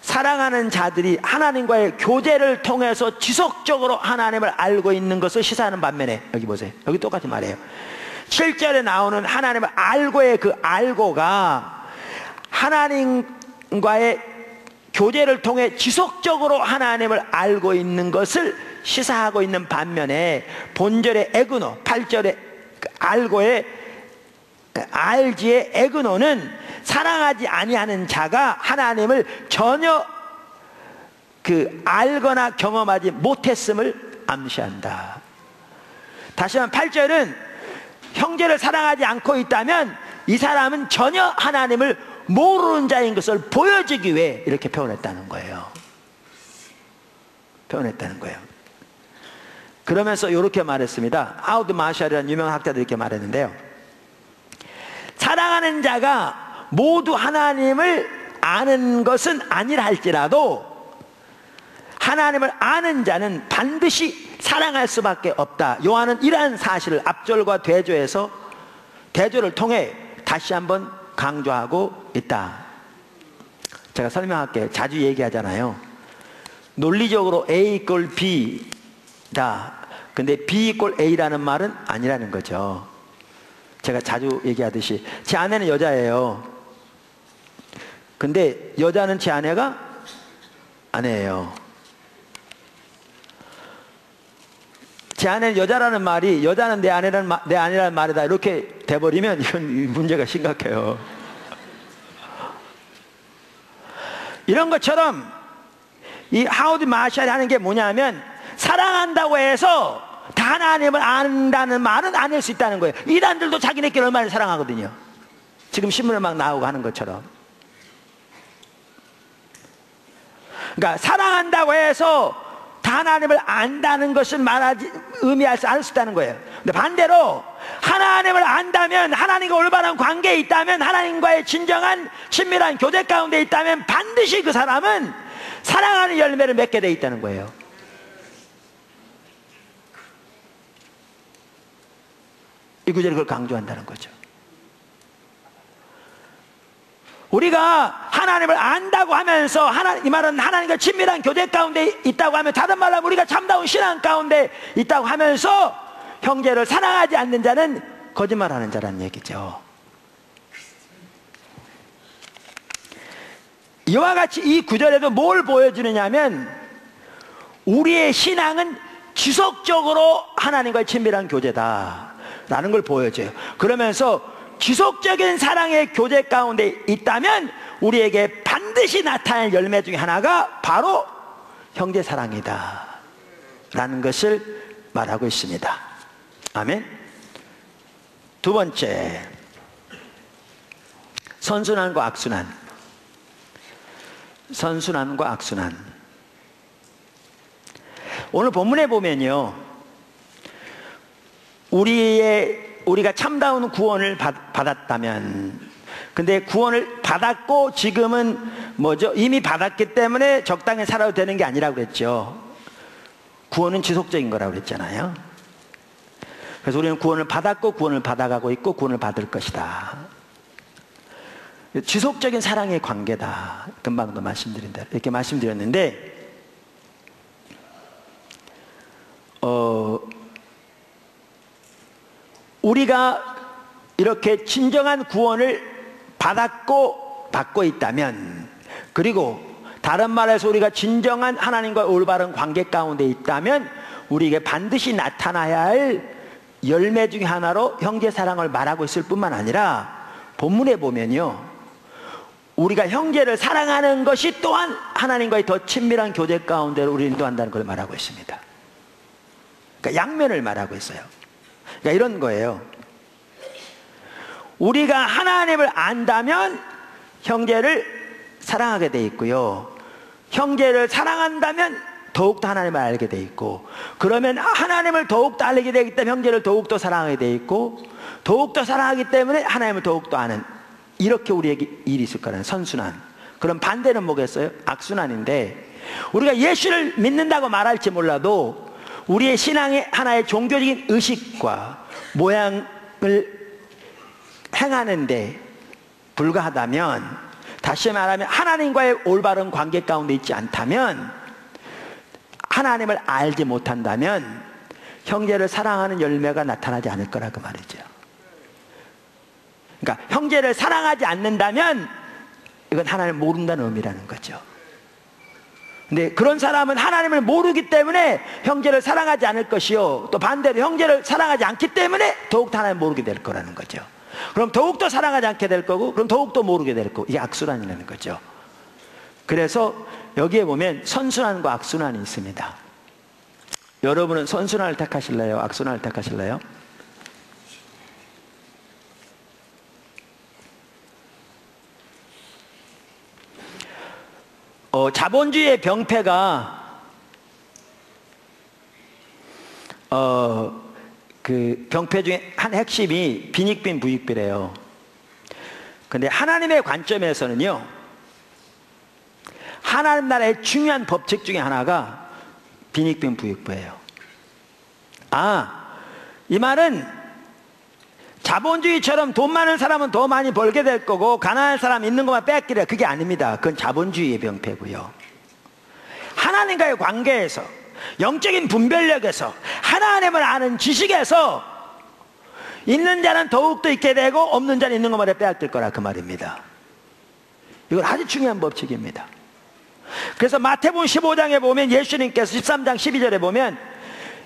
사랑하는 자들이 하나님과의 교제를 통해서 지속적으로 하나님을 알고 있는 것을 시사하는 반면에, 여기 보세요. 여기 똑같이 말해요. 7절에 나오는 하나님을 알고의 그 알고가 하나님과의 교제를 통해 지속적으로 하나님을 알고 있는 것을 시사하고 있는 반면에, 본절의 에그노, 8절의 알고의 알지의 에그노는 사랑하지 아니하는 자가 하나님을 전혀 알거나 경험하지 못했음을 암시한다. 다시 한번 8절은 형제를 사랑하지 않고 있다면 이 사람은 전혀 하나님을 모르는 자인 것을 보여주기 위해 이렇게 표현했다는 거예요. 그러면서 이렇게 말했습니다. 아우드 마샬이라는 유명한 학자들이 이렇게 말했는데요, 사랑하는 자가 모두 하나님을 아는 것은 아니라 할지라도 하나님을 아는 자는 반드시 사랑할 수밖에 없다. 요한은 이러한 사실을 앞절과 대조에서, 대조를 통해 다시 한번 강조하고 있다. 제가 설명할게요. 자주 얘기하잖아요. 논리적으로 A = B다. 근데 B = A라는 말은 아니라는 거죠. 제가 자주 얘기하듯이, 제 아내는 여자예요. 근데 여자는 제 아내가 아내예요. 제 아내는 여자라는 말이 여자는 내 아내라는 말이다, 이렇게 돼버리면 이건 문제가 심각해요. 이런 것처럼 이 하우드 마샬이 하는 게 뭐냐면, 사랑한다고 해서 다 하나님을 안다는 말은 아닐 수 있다는 거예요. 이단들도 자기네끼리 얼마나 사랑하거든요. 지금 신문에 막 나오고 하는 것처럼. 그러니까 사랑한다고 해서 다 하나님을 안다는 것은 의미하지 않을 수 있다는 거예요. 근데 반대로 하나님을 안다면, 하나님과 올바른 관계에 있다면, 하나님과의 진정한 친밀한 교제 가운데 있다면 반드시 그 사람은 사랑하는 열매를 맺게 돼 있다는 거예요. 이 구절이 그걸 강조한다는 거죠. 우리가 하나님을 안다고 하면서, 이 말은 하나님과 친밀한 교제 가운데 있다고 하면, 다른 말로 하면 우리가 참다운 신앙 가운데 있다고 하면서 형제를 사랑하지 않는 자는 거짓말하는 자라는 얘기죠. 이와 같이 이 구절에도 뭘 보여주느냐 하면 우리의 신앙은 지속적으로 하나님과의 친밀한 교제다라는 걸 보여줘요. 그러면서 지속적인 사랑의 교제 가운데 있다면 우리에게 반드시 나타날 열매 중에 하나가 바로 형제 사랑이다 라는 것을 말하고 있습니다. 아멘. 두 번째, 선순환과 악순환. 선순환과 악순환. 오늘 본문에 보면요, 우리가 참다운 구원을 받았다면, 근데 구원을 받았고 지금은 뭐죠? 이미 받았기 때문에 적당히 살아도 되는 게 아니라고 그랬죠. 구원은 지속적인 거라고 그랬잖아요. 그래서 우리는 구원을 받았고 구원을 받아가고 있고 구원을 받을 것이다. 지속적인 사랑의 관계다. 금방도 말씀드린 대로 이렇게 말씀드렸는데, 우리가 이렇게 진정한 구원을 받고 있다면, 그리고 다른 말해서 우리가 진정한 하나님과 올바른 관계 가운데 있다면 우리에게 반드시 나타나야 할 열매 중에 하나로 형제 사랑을 말하고 있을 뿐만 아니라, 본문에 보면요, 우리가 형제를 사랑하는 것이 또한 하나님과의 더 친밀한 교제 가운데로 우리를 인도한다는 걸 말하고 있습니다. 그러니까 양면을 말하고 있어요. 그러니까 이런 거예요. 우리가 하나님을 안다면 형제를 사랑하게 돼 있고요, 형제를 사랑한다면 더욱더 하나님을 알게 돼 있고, 그러면 하나님을 더욱더 알게 되기 때문에 형제를 더욱더 사랑하게 돼 있고, 더욱더 사랑하기 때문에 하나님을 더욱더 아는, 이렇게 우리에게 일이 있을 거라는 선순환. 그럼 반대는 뭐겠어요? 악순환인데, 우리가 예수를 믿는다고 말할지 몰라도 우리의 신앙의 하나의 종교적인 의식과 모양을 행하는데 불과하다면, 다시 말하면 하나님과의 올바른 관계 가운데 있지 않다면, 하나님을 알지 못한다면 형제를 사랑하는 열매가 나타나지 않을 거라 그 말이죠. 그러니까 형제를 사랑하지 않는다면 이건 하나님을 모른다는 의미라는 거죠. 근데 그런 사람은 하나님을 모르기 때문에 형제를 사랑하지 않을 것이요, 또 반대로 형제를 사랑하지 않기 때문에 더욱더 하나님을 모르게 될 거라는 거죠. 그럼 더욱더 사랑하지 않게 될 거고, 그럼 더욱더 모르게 될 거고, 이게 악순환이라는 거죠. 그래서 여기에 보면 선순환과 악순환이 있습니다. 여러분은 선순환을 택하실래요? 악순환을 택하실래요? 자본주의의 병폐가 그 병폐 중에 한 핵심이 빈익빈 부익비래요. 근데 하나님의 관점에서는요, 하나님 나라의 중요한 법칙 중에 하나가 빈익빈 부익부예요. 이 말은 자본주의처럼 돈 많은 사람은 더 많이 벌게 될 거고 가난한 사람 있는 것만 뺏기래, 그게 아닙니다. 그건 자본주의의 병폐고요. 하나님과의 관계에서, 영적인 분별력에서, 하나님을 아는 지식에서 있는 자는 더욱더 있게 되고 없는 자는 있는 것마다 빼앗길 거라 그 말입니다. 이건 아주 중요한 법칙입니다. 그래서 마태복음 15장에 보면 예수님께서 13장 12절에 보면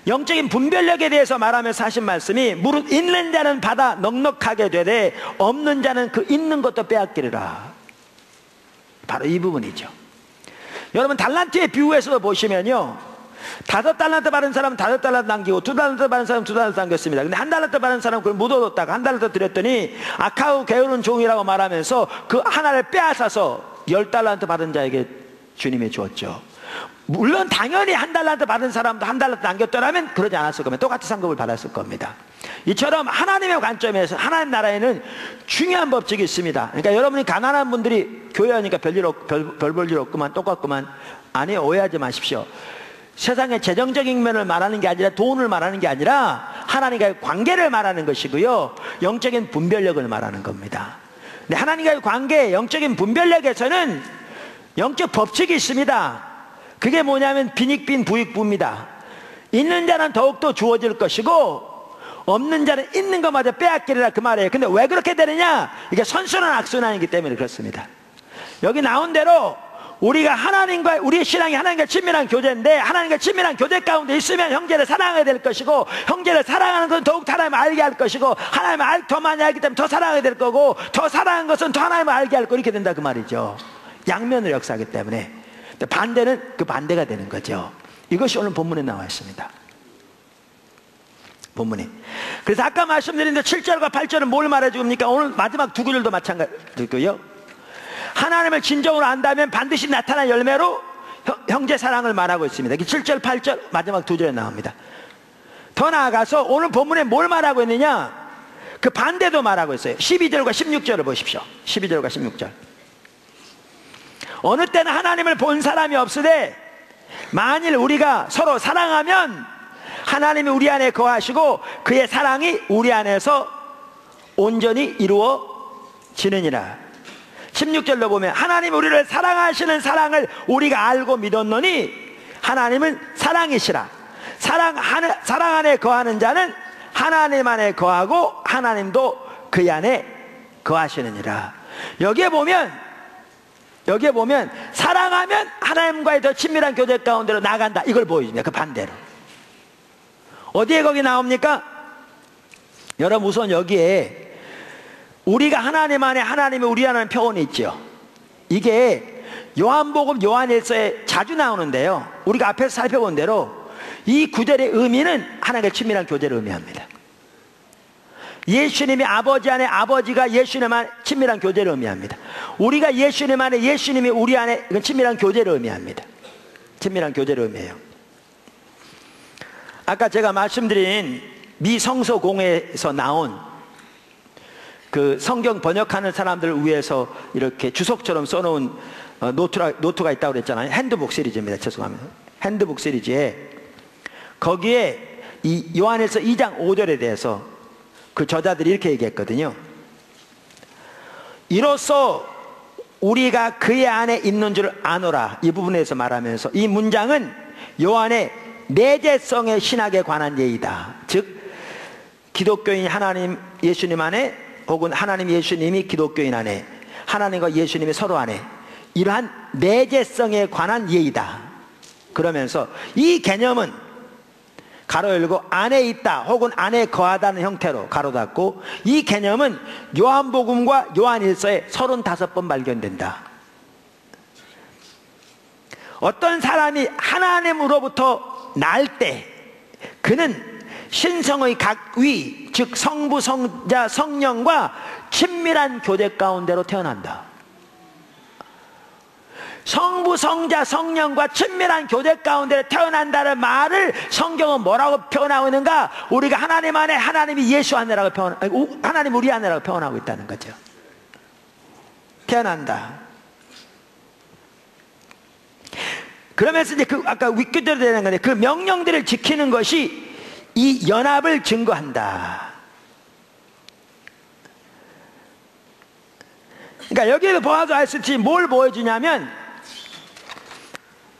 영적인 분별력에 대해서 말하면서 하신 말씀이, 무릇 있는 자는 받아 넉넉하게 되되 없는 자는 그 있는 것도 빼앗기리라. 바로 이 부분이죠. 여러분 달란트의 비유에서도 보시면요, 5달란트 받은 사람은 5달란트 남기고 2달란트 받은 사람은 2달란트 남겼습니다. 근데 1달란트 받은 사람은 그걸 묻어뒀다가 1달란트 드렸더니 악하고 게으른 종이라고 말하면서 그 하나를 빼앗아서 10달란트 받은 자에게 주님이 주었죠. 물론 당연히 1달란트 받은 사람도 1달란트 남겼더라면 그러지 않았을 겁니다. 똑같이 상급을 받았을 겁니다. 이처럼 하나님의 관점에서 하나님 나라에는 중요한 법칙이 있습니다. 그러니까 여러분이 가난한 분들이 교회 하니까 별 볼 일 없구만, 똑같구만, 아니요, 오해하지 마십시오. 세상의 재정적인 면을 말하는 게 아니라, 돈을 말하는 게 아니라 하나님과의 관계를 말하는 것이고요, 영적인 분별력을 말하는 겁니다. 근데 하나님과의 관계, 영적인 분별력에서는 영적 법칙이 있습니다. 그게 뭐냐면 빈익빈 부익부입니다. 있는 자는 더욱더 주어질 것이고 없는 자는 있는 것마저 빼앗기리라, 그 말이에요. 근데 왜 그렇게 되느냐? 이게 선순환 악순환이기 때문에 그렇습니다. 여기 나온 대로 우리가 하나님과, 우리의 신앙이 하나님과 친밀한 교제인데, 하나님과 친밀한 교제 가운데 있으면 형제를 사랑해야 될 것이고, 형제를 사랑하는 것은 더욱 하나님을 알게 할 것이고, 하나님을 더 많이 알기 때문에 더 사랑하게 될 거고, 더 사랑하는 것은 더 하나님을 알게 할 거, 이렇게 된다, 그 말이죠. 양면을 역사하기 때문에. 근데 반대는 그 반대가 되는 거죠. 이것이 오늘 본문에 나와 있습니다. 본문에. 그래서 아까 말씀드린 데 7절과 8절은 뭘 말해줍니까? 오늘 마지막 두 구절도 마찬가지고요. 하나님을 진정으로 안다면 반드시 나타난 열매로 형제 사랑을 말하고 있습니다. 7절 8절 마지막 두 절에 나옵니다. 더 나아가서 오늘 본문에 뭘 말하고 있느냐, 그 반대도 말하고 있어요. 12절과 16절을 보십시오. 12절과 16절. 어느 때는 하나님을 본 사람이 없으되 만일 우리가 서로 사랑하면 하나님이 우리 안에 거하시고 그의 사랑이 우리 안에서 온전히 이루어지느니라. 16절로 보면 하나님 우리를 사랑하시는 사랑을 우리가 알고 믿었노니 하나님은 사랑이시라. 사랑 안에 거하는 자는 하나님 안에 거하고 하나님도 그 안에 거하시느니라. 여기에 보면 사랑하면 하나님과의 더 친밀한 교제 가운데로 나간다, 이걸 보여줍니다. 그 반대로. 어디에 거기 나옵니까? 여러분, 우선 여기에 우리가 하나님 안에, 하나님이 우리 안에 표현이 있죠. 이게 요한복음 요한일서에 자주 나오는데요, 우리가 앞에서 살펴본 대로 이 구절의 의미는 하나님과 친밀한 교제를 의미합니다. 예수님이 아버지 안에, 아버지가 예수님 안에 친밀한 교제를 의미합니다. 우리가 예수님 안에, 예수님이 우리 안에, 이건 친밀한 교제를 의미합니다. 친밀한 교제를 의미해요. 아까 제가 말씀드린 미 성서공회에서 나온 그 성경 번역하는 사람들을 위해서 이렇게 주석처럼 써놓은 노트가 있다고 그랬잖아요. 핸드북 시리즈입니다. 죄송합니다. 핸드북 시리즈에 거기에 이 요한일서 2장 5절에 대해서 그 저자들이 이렇게 얘기했거든요. 이로써 우리가 그의 안에 있는 줄 아노라, 이 부분에서 말하면서 이 문장은 요한의 내재성의 신학에 관한 예이다. 즉 기독교인 하나님 예수님 안에, 혹은 하나님 예수님이 기독교인 안에, 하나님과 예수님이 서로 안에, 이러한 내재성에 관한 예이다. 그러면서 이 개념은 가로 열고 안에 있다 혹은 안에 거하다는 형태로 가로 닫고, 이 개념은 요한복음과 요한일서에 35번 발견된다. 어떤 사람이 하나님으로부터 날 때 그는 신성의 각 위, 즉 성부, 성자, 성령과 친밀한 교제 가운데로 태어난다. 성부, 성자, 성령과 친밀한 교제 가운데 태어난다는 말을 성경은 뭐라고 표현하고 있는가? 우리가 하나님 안에, 하나님이 예수 안에라고 하나님 우리 안에라고 표현하고 있다는 거죠. 태어난다. 그러면서 이제 아까 윗규대로 되는 건데, 그 명령들을 지키는 것이 이 연합을 증거한다. 그러니까 여기에서 보아도 알 수 있지, 뭘 보여주냐면,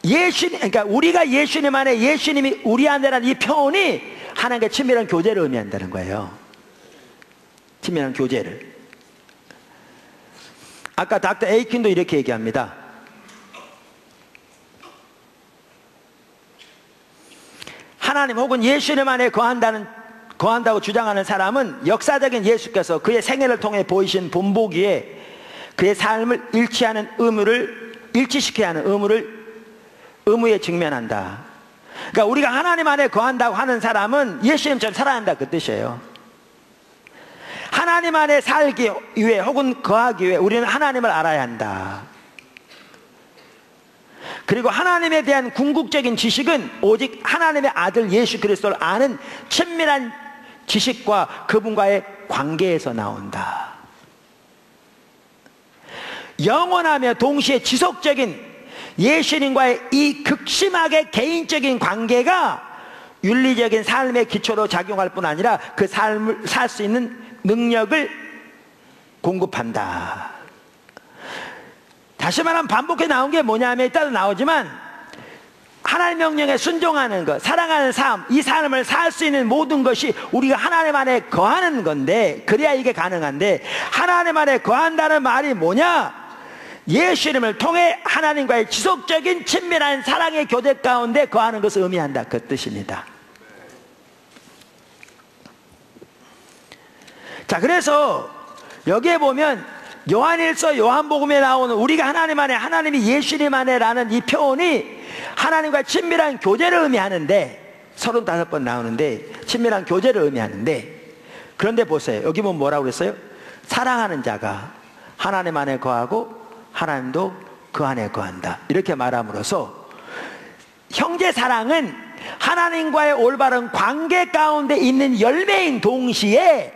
그러니까 우리가 예수님 안에, 예수님이 우리 안에라는 이 표현이 하나님과 친밀한 교제를 의미한다는 거예요. 친밀한 교제를. 아까 닥터 에이킨도 이렇게 얘기합니다. 하나님 혹은 예수님 안에 거한다고 주장하는 사람은 역사적인 예수께서 그의 생애를 통해 보이신 본보기에 그의 삶을 일치시켜야 하는 의무에 직면한다. 그러니까 우리가 하나님 안에 거한다고 하는 사람은 예수님처럼 살아야 한다, 그 뜻이에요. 하나님 안에 살기 위해 혹은 거하기 위해 우리는 하나님을 알아야 한다. 그리고 하나님에 대한 궁극적인 지식은 오직 하나님의 아들 예수 그리스도를 아는 친밀한 지식과 그분과의 관계에서 나온다. 영원하며 동시에 지속적인 예수님과의 이 극심하게 개인적인 관계가 윤리적인 삶의 기초로 작용할 뿐 아니라 그 삶을 살 수 있는 능력을 공급한다. 다시 말하면 반복해 나온 게 뭐냐면, 이따도 나오지만 하나님 명령에 순종하는 것, 사랑하는 삶, 이 삶을 살 수 있는 모든 것이 우리가 하나님 안에 거하는 건데, 그래야 이게 가능한데, 하나님 안에 거한다는 말이 뭐냐? 예수 이름을 통해 하나님과의 지속적인 친밀한 사랑의 교제 가운데 거하는 것을 의미한다, 그 뜻입니다. 자, 그래서 여기에 보면 요한일서 요한복음에 나오는 우리가 하나님 안에, 하나님이 예수님 안에라는 이 표현이 하나님과 친밀한 교제를 의미하는데, 35번 나오는데 친밀한 교제를 의미하는데, 그런데 보세요. 여기 보면 뭐라고 그랬어요? 사랑하는 자가 하나님 안에 거하고 하나님도 그 안에 거한다, 이렇게 말함으로써 형제 사랑은 하나님과의 올바른 관계 가운데 있는 열매인 동시에,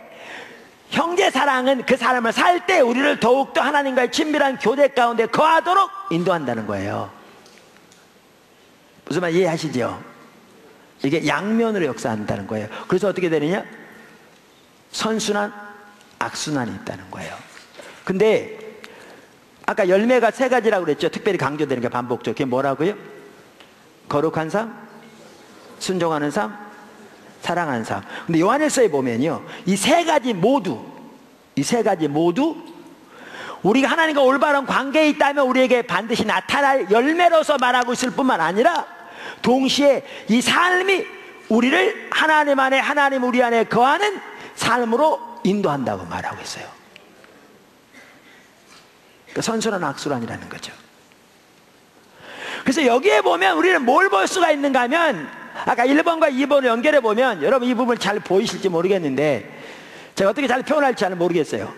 형제 사랑은 그 사람을 살 때 우리를 더욱더 하나님과의 친밀한 교제 가운데 거하도록 인도한다는 거예요. 무슨 말 이해하시죠? 이게 양면으로 역사한다는 거예요. 그래서 어떻게 되느냐? 선순환, 악순환이 있다는 거예요. 근데 아까 열매가 3가지라고 그랬죠. 특별히 강조되는 게 반복적. 그게 뭐라고요? 거룩한 삶, 순종하는 삶, 사랑하는 삶. 근데 요한일서에 보면요, 이 3가지 모두 우리가 하나님과 올바른 관계에 있다면 우리에게 반드시 나타날 열매로서 말하고 있을 뿐만 아니라, 동시에 이 삶이 우리를 하나님 안에, 하나님 우리 안에 거하는 삶으로 인도한다고 말하고 있어요. 그러니까 선순환 악순환이라는 거죠. 그래서 여기에 보면 우리는 뭘 볼 수가 있는가 하면, 아까 1번과 2번을 연결해 보면, 여러분 이 부분 잘 보이실지 모르겠는데 제가 어떻게 잘 표현할지 잘 모르겠어요.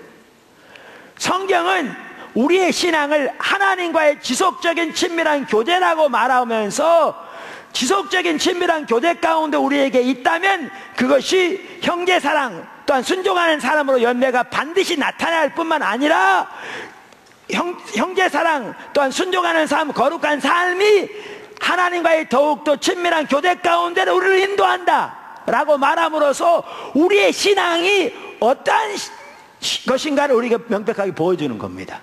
성경은 우리의 신앙을 하나님과의 지속적인 친밀한 교제라고 말하면서, 지속적인 친밀한 교제 가운데 우리에게 있다면 그것이 형제사랑 또한 순종하는 사람으로 열매가 반드시 나타날 뿐만 아니라, 형제사랑 또한 순종하는 삶, 거룩한 삶이 하나님과의 더욱더 친밀한 교제 가운데 우리를 인도한다 라고 말함으로써 우리의 신앙이 어떠한 것인가를 우리가 명백하게 보여주는 겁니다.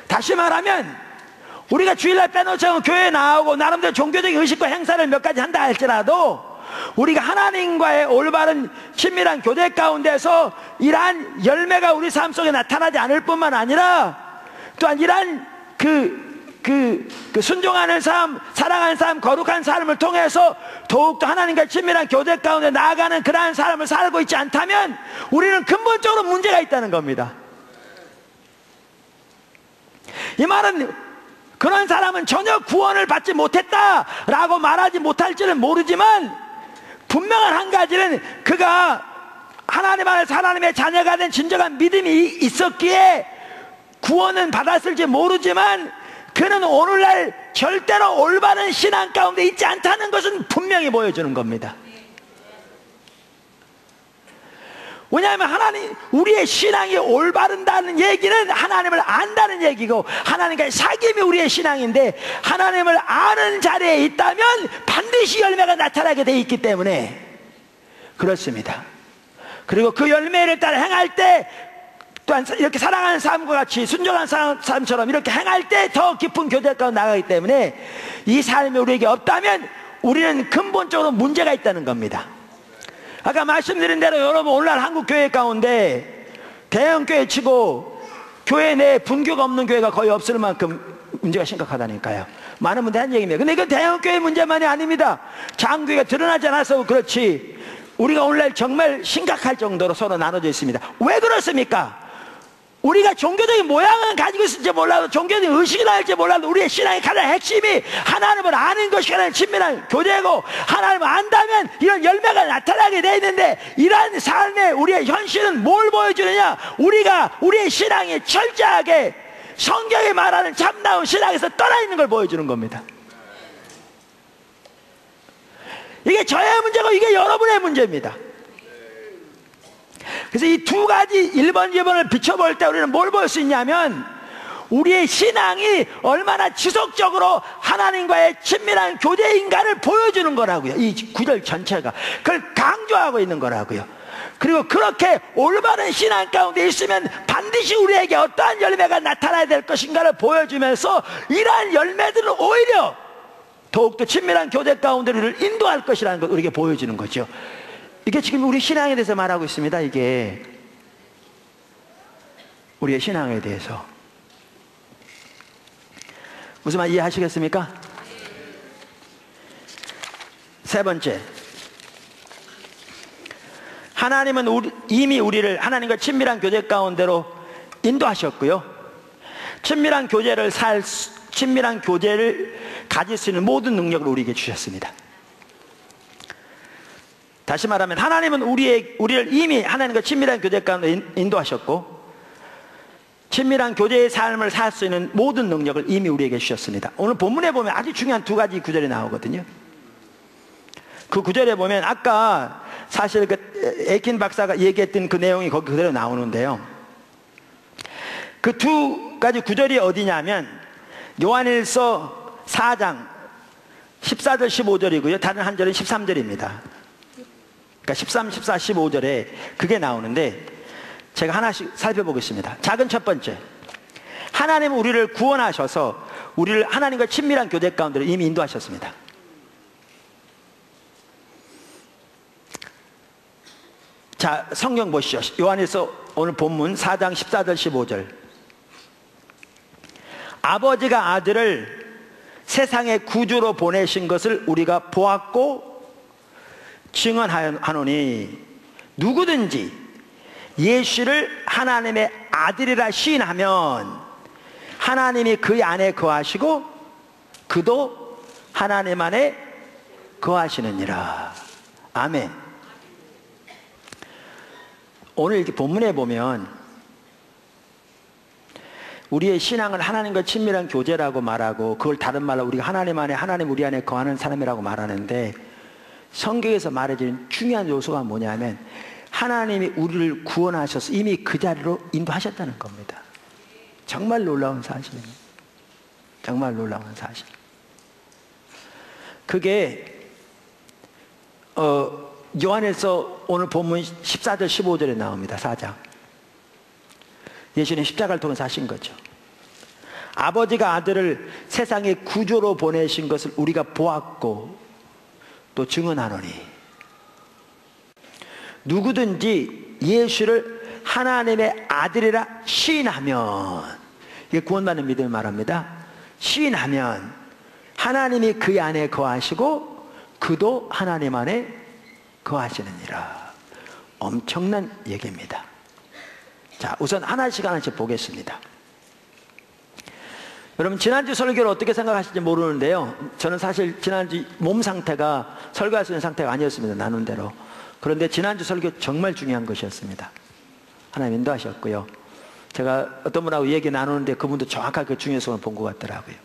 다시 말하면 우리가 주일날 빼놓지 않고 교회에 나오고 나름대로 종교적인 의식과 행사를 몇 가지 한다 할지라도, 우리가 하나님과의 올바른 친밀한 교제 가운데서 이러한 열매가 우리 삶 속에 나타나지 않을 뿐만 아니라, 또한 이러한 그 순종하는 삶, 사랑하는 삶, 거룩한 삶을 통해서 더욱더 하나님과 친밀한 교제 가운데 나아가는 그러한 삶을 살고 있지 않다면 우리는 근본적으로 문제가 있다는 겁니다. 이 말은 그런 사람은 전혀 구원을 받지 못했다라고 말하지 못할지는 모르지만, 분명한 한 가지는 그가 하나님 안에서 하나님의 자녀가 된 진정한 믿음이 있었기에 구원은 받았을지 모르지만, 그는 오늘날 절대로 올바른 신앙 가운데 있지 않다는 것은 분명히 보여주는 겁니다. 왜냐하면 우리의 신앙이 올바른다는 얘기는 하나님을 안다는 얘기고, 하나님과의 사귐이 우리의 신앙인데, 하나님을 아는 자리에 있다면 반드시 열매가 나타나게 돼 있기 때문에 그렇습니다. 그리고 그 열매를 따라 행할 때, 또한 이렇게 사랑하는 삶과 같이 순종하는 삶처럼 이렇게 행할 때 더 깊은 교제 가운데 나가기 때문에, 이 삶이 우리에게 없다면 우리는 근본적으로 문제가 있다는 겁니다. 아까 말씀드린 대로 여러분, 오늘날 한국 교회 가운데 대형교회 치고 교회 내에 분교가 없는 교회가 거의 없을 만큼 문제가 심각하다니까요. 많은 분들이 한 얘기입니다. 근데 이건 대형교회 문제만이 아닙니다. 장교회가 드러나지 않아서 그렇지, 우리가 오늘날 정말 심각할 정도로 서로 나눠져 있습니다. 왜 그렇습니까? 우리가 종교적인 모양은 가지고 있을지 몰라도, 종교적인 의식이 나올지 몰라도, 우리의 신앙의 가장 핵심이 하나님을 아는 것이 가장 친밀한 교제고, 하나님을 안다면 이런 열매가 나타나게 되어 있는데, 이러한 삶의 우리의 현실은 뭘 보여주느냐? 우리의 신앙이 철저하게 성경이 말하는 참나온 신앙에서 떠나 있는 걸 보여주는 겁니다. 이게 저의 문제고 이게 여러분의 문제입니다. 그래서 이 2가지 1번, 2번을 비춰볼 때 우리는 뭘 볼 수 있냐면, 우리의 신앙이 얼마나 지속적으로 하나님과의 친밀한 교제인가를 보여주는 거라고요. 이 구절 전체가 그걸 강조하고 있는 거라고요. 그리고 그렇게 올바른 신앙 가운데 있으면 반드시 우리에게 어떠한 열매가 나타나야 될 것인가를 보여주면서 이러한 열매들은 오히려 더욱더 친밀한 교제 가운데 우리를 인도할 것이라는 걸 우리에게 보여주는 거죠. 이게 지금 우리 신앙에 대해서 말하고 있습니다. 이게 우리의 신앙에 대해서. 무슨 말 이해하시겠습니까? 세 번째, 하나님은 이미 우리를 하나님과 친밀한 교제 가운데로 인도하셨고요, 친밀한 교제를 가질 수 있는 모든 능력을 우리에게 주셨습니다. 다시 말하면 하나님은 우리를 이미 하나님과 친밀한 교제 가운데 인도하셨고, 친밀한 교제의 삶을 살 수 있는 모든 능력을 이미 우리에게 주셨습니다. 오늘 본문에 보면 아주 중요한 두 가지 구절이 나오거든요. 그 구절에 보면 아까 사실 에이킨 박사가 얘기했던 그 내용이 거기 그대로 나오는데요, 그 두 가지 구절이 어디냐면 요한일서 4장 14절 15절이고요 다른 한 절은 13절입니다. 그러니까 13, 14, 15절에 그게 나오는데 제가 하나씩 살펴보겠습니다. 작은 첫 번째, 하나님은 우리를 구원하셔서 우리를 하나님과 친밀한 교제 가운데로 이미 인도하셨습니다. 자, 성경 보시죠. 요한일서 오늘 본문 4장 14절 15절. 아버지가 아들을 세상의 구주로 보내신 것을 우리가 보았고 증언하노니 누구든지 예수를 하나님의 아들이라 시인하면 하나님이 그 안에 거하시고 그도 하나님 안에 거하시느니라. 아멘. 오늘 이렇게 본문에 보면 우리의 신앙을 하나님과 친밀한 교제라고 말하고, 그걸 다른 말로 우리가 하나님 안에, 하나님 우리 안에 거하는 사람이라고 말하는데, 성경에서 말해주는 중요한 요소가 뭐냐면 하나님이 우리를 구원하셔서 이미 그 자리로 인도하셨다는 겁니다. 정말 놀라운 사실입니다. 정말 놀라운 사실. 그게 요한에서 오늘 본문 14절 15절에 나옵니다. 4장. 예수님 십자가를 통해서 하신 거죠. 아버지가 아들을 세상의 구주로 보내신 것을 우리가 보았고 또 증언하노니 누구든지 예수를 하나님의 아들이라 시인하면, 이게 구원받는 믿음을 말합니다. 시인하면 하나님이 그 안에 거하시고 그도 하나님 안에 거하시느니라. 엄청난 얘기입니다. 자, 우선 하나씩 보겠습니다. 여러분, 지난주 설교를 어떻게 생각하실지 모르는데요, 저는 사실 지난주 몸 상태가 설교할 수 있는 상태가 아니었습니다. 나눈 대로. 그런데 지난주 설교 정말 중요한 것이었습니다. 하나님 인도하셨고요, 제가 어떤 분하고 얘기 나누는데 그분도 정확하게 그 중요성을 본 것 같더라고요.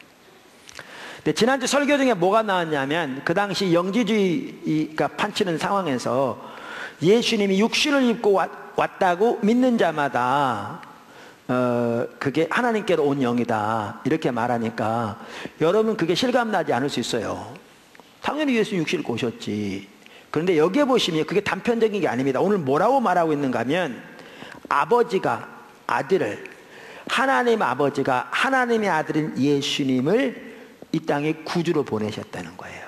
근데 지난주 설교 중에 뭐가 나왔냐면, 그 당시 영지주의가 판치는 상황에서 예수님이 육신을 입고 왔다고 믿는 자마다 그게 하나님께로 온 영이다 이렇게 말하니까 여러분 그게 실감나지 않을 수 있어요. 당연히 예수님 육신을 입고 오셨지. 그런데 여기에 보시면 그게 단편적인 게 아닙니다. 오늘 뭐라고 말하고 있는가 하면, 아버지가 아들을, 하나님 아버지가 하나님의 아들인 예수님을 이 땅에 구주로 보내셨다는 거예요.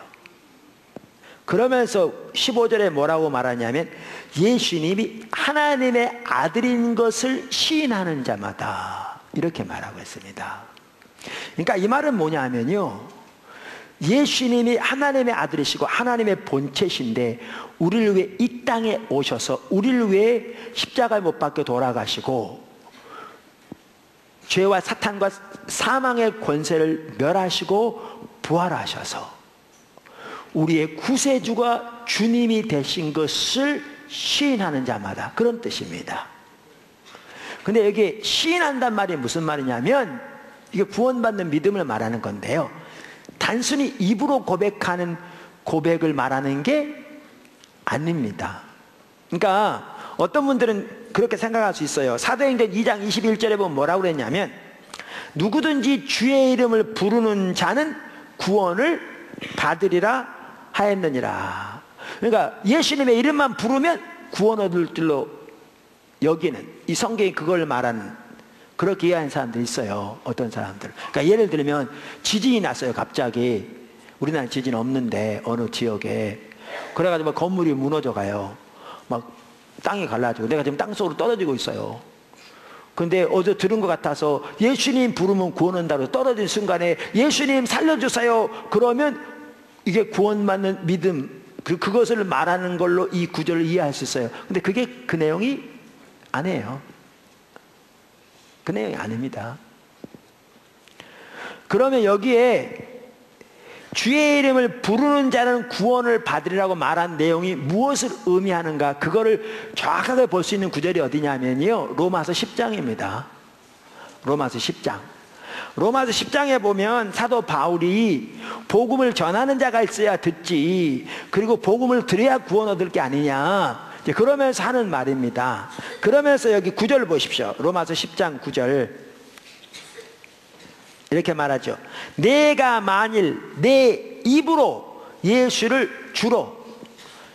그러면서 15절에 뭐라고 말하냐면, 예수님이 하나님의 아들인 것을 시인하는 자마다, 이렇게 말하고 있습니다. 그러니까 이 말은 뭐냐 하면요, 예수님이 하나님의 아들이시고 하나님의 본체신데 우리를 위해 이 땅에 오셔서 우리를 위해 십자가에 못 박혀 돌아가시고 죄와 사탄과 사망의 권세를 멸하시고 부활하셔서 우리의 구세주가 주님이 되신 것을 시인하는 자마다, 그런 뜻입니다. 근데 여기 시인한단 말이 무슨 말이냐면, 이게 구원받는 믿음을 말하는 건데요, 단순히 입으로 고백하는 고백을 말하는 게 아닙니다. 그러니까 어떤 분들은 그렇게 생각할 수 있어요. 사도행전 2장 21절에 보면 뭐라고 그랬냐면, 누구든지 주의 이름을 부르는 자는 구원을 받으리라 하였느니라. 그러니까 예수님의 이름만 부르면 구원 얻을 줄로 여기는, 이 성경이 그걸 말하는, 그렇게 이해하는 사람들이 있어요. 어떤 사람들. 그러니까 예를 들면 지진이 났어요. 갑자기. 우리나라 지진 없는데 어느 지역에. 그래가지고 건물이 무너져 가요. 막 땅이 갈라지고 내가 지금 땅속으로 떨어지고 있어요. 근데 어제 들은 것 같아서 예수님 부르면 구원한다고 떨어진 순간에 예수님 살려주세요. 그러면 이게 구원받는 믿음, 그것을 말하는 걸로 이 구절을 이해할 수 있어요. 근데 그게 그 내용이 아니에요. 그 내용이 아닙니다. 그러면 여기에 주의 이름을 부르는 자는 구원을 받으리라고 말한 내용이 무엇을 의미하는가, 그거를 정확하게 볼 수 있는 구절이 어디냐면요, 로마서 10장입니다. 로마서 10장. 로마서 10장에 보면 사도 바울이 복음을 전하는 자가 있어야 듣지, 그리고 복음을 들어야 구원 얻을 게 아니냐, 그러면서 하는 말입니다. 그러면서 여기 9절 보십시오. 로마서 10장 9절 이렇게 말하죠. 내가 만일 내 입으로 예수를 주로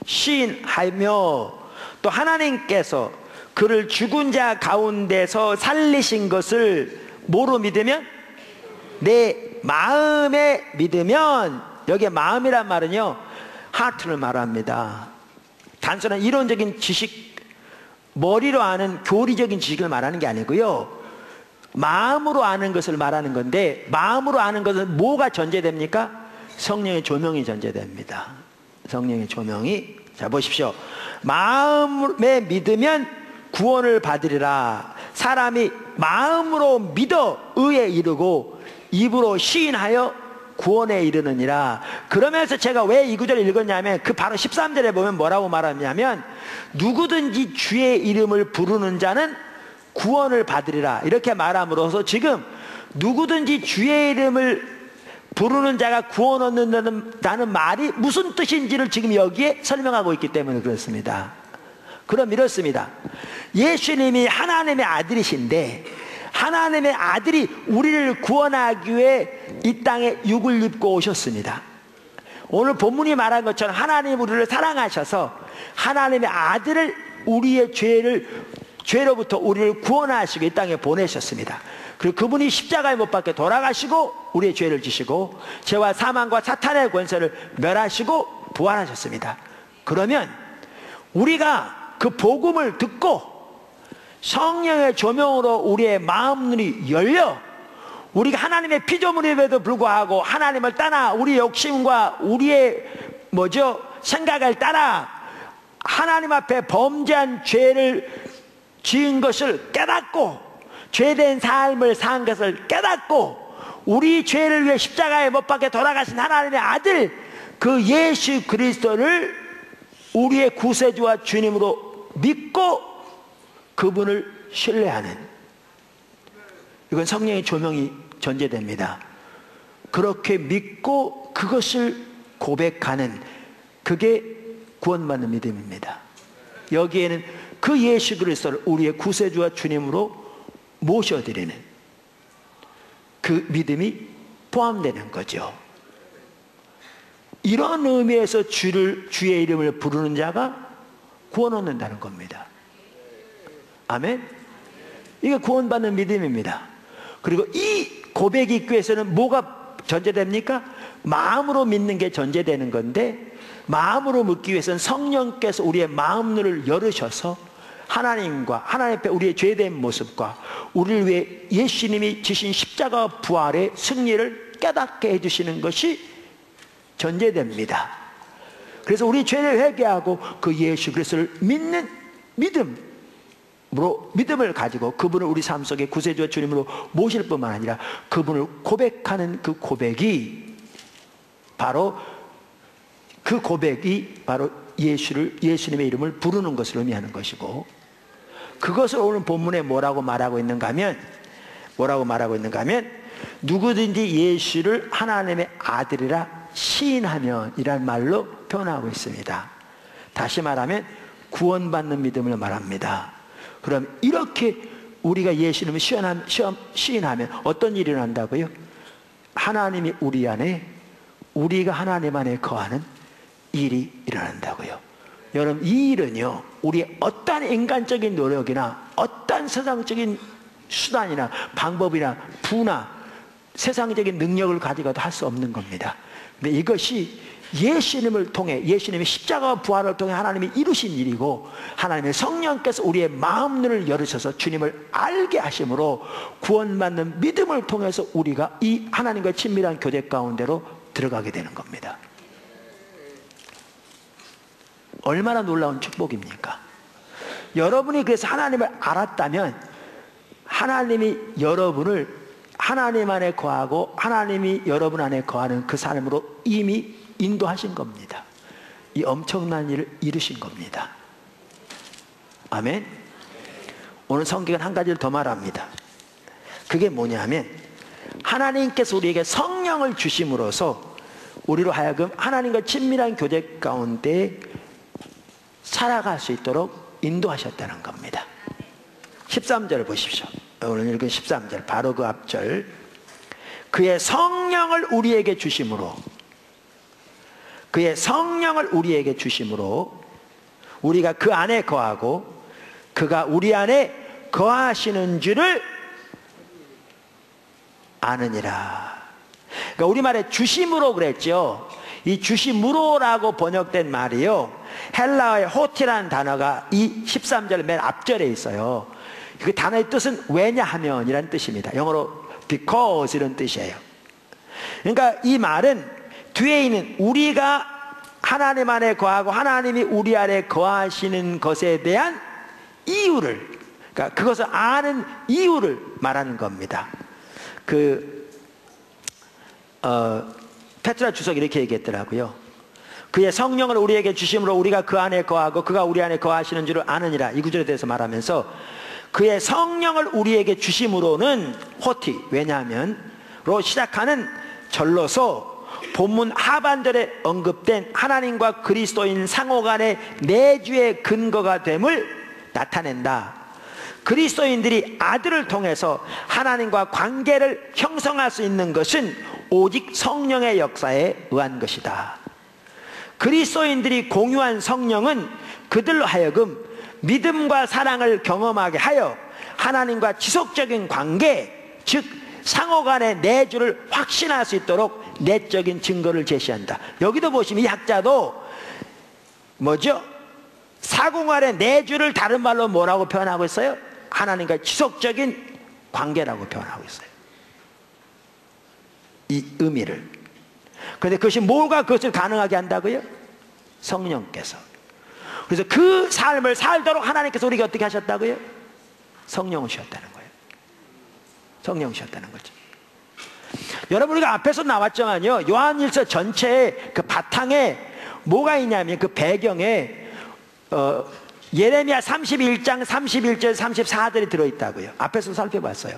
시인하며 또 하나님께서 그를 죽은 자 가운데서 살리신 것을 뭐로 믿으면? 내 마음에 믿으면, 여기에 마음이란 말은요, 하트를 말합니다. 단순한 이론적인 지식, 머리로 아는 교리적인 지식을 말하는 게 아니고요, 마음으로 아는 것을 말하는 건데, 마음으로 아는 것은 뭐가 전제됩니까? 성령의 조명이 전제됩니다. 성령의 조명이. 자 보십시오. 마음에 믿으면 구원을 받으리라. 사람이 마음으로 믿어 의에 이르고 입으로 시인하여 구원에 이르느니라. 그러면서 제가 왜 이 구절을 읽었냐면, 그 바로 13절에 보면 뭐라고 말하냐면, 누구든지 주의 이름을 부르는 자는 구원을 받으리라, 이렇게 말함으로써 지금 누구든지 주의 이름을 부르는 자가 구원 얻는다는 말이 무슨 뜻인지를 지금 여기에 설명하고 있기 때문에 그렇습니다. 그럼 이렇습니다. 예수님이 하나님의 아들이신데, 하나님의 아들이 우리를 구원하기 위해 이 땅에 육을 입고 오셨습니다. 오늘 본문이 말한 것처럼 하나님 우리를 사랑하셔서 하나님의 아들을, 우리의 죄로부터 우리를 구원하시고 이 땅에 보내셨습니다. 그리고 그분이 십자가에 못 박혀 돌아가시고 우리의 죄를 지시고 죄와 사망과 사탄의 권세를 멸하시고 부활하셨습니다. 그러면 우리가 그 복음을 듣고 성령의 조명으로 우리의 마음 눈이 열려, 우리가 하나님의 피조물임에도 불구하고 하나님을 따라 우리의 욕심과 우리의 생각을 따라 하나님 앞에 범죄한 죄를 지은 것을 깨닫고, 죄된 삶을 산 것을 깨닫고, 우리 죄를 위해 십자가에 못 박혀 돌아가신 하나님의 아들 그 예수 그리스도를 우리의 구세주와 주님으로 믿고 그분을 신뢰하는, 이건 성령의 조명이 전제됩니다. 그렇게 믿고 그것을 고백하는, 그게 구원받는 믿음입니다. 여기에는 그 예수 그리스도를 우리의 구세주와 주님으로 모셔드리는 그 믿음이 포함되는 거죠. 이런 의미에서 주의 이름을 부르는 자가 구원 얻는다는 겁니다. 아멘? 이게 구원받는 믿음입니다. 그리고 이 고백이 있기 위해서는 뭐가 전제됩니까? 마음으로 믿는 게 전제되는 건데, 마음으로 믿기 위해서는 성령께서 우리의 마음 눈을 열으셔서 하나님과 하나님 앞에 우리의 죄된 모습과 우리를 위해 예수님이 지신 십자가 부활의 승리를 깨닫게 해주시는 것이 전제됩니다. 그래서 우리 죄를 회개하고 그 예수 그리스도를 믿는 믿음을 가지고 그분을 우리 삶 속에 구세주와 주님으로 모실 뿐만 아니라 그분을 고백하는 그 고백이 바로 예수님의 이름을 부르는 것을 의미하는 것이고, 그것을 오늘 본문에 뭐라고 말하고 있는가 하면 누구든지 예수를 하나님의 아들이라 시인하면 이란 말로 표현하고 있습니다. 다시 말하면 구원받는 믿음을 말합니다. 그럼 이렇게 우리가 예수님을 시인하면 어떤 일이 일어난다고요? 하나님이 우리 안에, 우리가 하나님 안에 거하는 일이 일어난다고요. 여러분, 이 일은요, 우리 어떠한 인간적인 노력이나 어떠한 세상적인 수단이나 방법이나 부나 세상적인 능력을 가지고도 할 수 없는 겁니다. 근데 이것이 예수님을 통해, 예수님의 십자가와 부활을 통해 하나님이 이루신 일이고, 하나님의 성령께서 우리의 마음문을 열으셔서 주님을 알게 하심으로 구원받는 믿음을 통해서 우리가 이 하나님과 친밀한 교제 가운데로 들어가게 되는 겁니다. 얼마나 놀라운 축복입니까? 여러분이 그래서 하나님을 알았다면 하나님이 여러분을 하나님 안에 거하고 하나님이 여러분 안에 거하는 그 삶으로 이미 인도하신 겁니다. 이 엄청난 일을 이루신 겁니다. 아멘. 오늘 성경은 한 가지를 더 말합니다. 그게 뭐냐면, 하나님께서 우리에게 성령을 주심으로써 우리로 하여금 하나님과 친밀한 교제 가운데 살아갈 수 있도록 인도하셨다는 겁니다. 13절을 보십시오. 오늘 읽은 13절, 바로 그 앞절. 그의 성령을 우리에게 주심으로, 그의 성령을 우리에게 주심으로 우리가 그 안에 거하고 그가 우리 안에 거하시는 줄을 아느니라. 그러니까 우리말에 주심으로 그랬죠. 이 주심으로라고 번역된 말이요, 헬라어의 호티라는 단어가 이 13절 맨 앞절에 있어요. 그 단어의 뜻은 왜냐하면 이라는 뜻입니다. 영어로 because 이런 뜻이에요. 그러니까 이 말은 뒤에 있는 우리가 하나님 안에 거하고 하나님이 우리 안에 거하시는 것에 대한 이유를, 그러니까 그것을 아는 이유를 말하는 겁니다. 페트라 주석이 이렇게 얘기했더라고요. 그의 성령을 우리에게 주심으로 우리가 그 안에 거하고 그가 우리 안에 거하시는 줄을 아느니라. 이 구절에 대해서 말하면서 그의 성령을 우리에게 주심으로는 호티, 왜냐하면 로 시작하는 절로서 본문 하반절에 언급된 하나님과 그리스도인 상호 간의 내주의 근거가 됨을 나타낸다. 그리스도인들이 아들을 통해서 하나님과 관계를 형성할 수 있는 것은 오직 성령의 역사에 의한 것이다. 그리스도인들이 공유한 성령은 그들로 하여금 믿음과 사랑을 경험하게 하여 하나님과 지속적인 관계, 즉 상호 간의 내주를 확신할 수 있도록 내적인 증거를 제시한다. 여기도 보시면 이 학자도 뭐죠? 사공 간의 내주를 다른 말로 뭐라고 표현하고 있어요? 하나님과 지속적인 관계라고 표현하고 있어요. 이 의미를. 그런데 그것이 뭐가 그것을 가능하게 한다고요? 성령께서. 그래서 그 삶을 살도록 하나님께서 우리에게 어떻게 하셨다고요? 성령을 주셨다는 거예요. 성령을 주셨다는 거죠. 여러분, 우리가 앞에서 나왔지만요, 요한일서 전체의 그 바탕에 뭐가 있냐면, 그 배경에 예레미야 31장 31절 34절이 들어있다고요. 앞에서 살펴봤어요.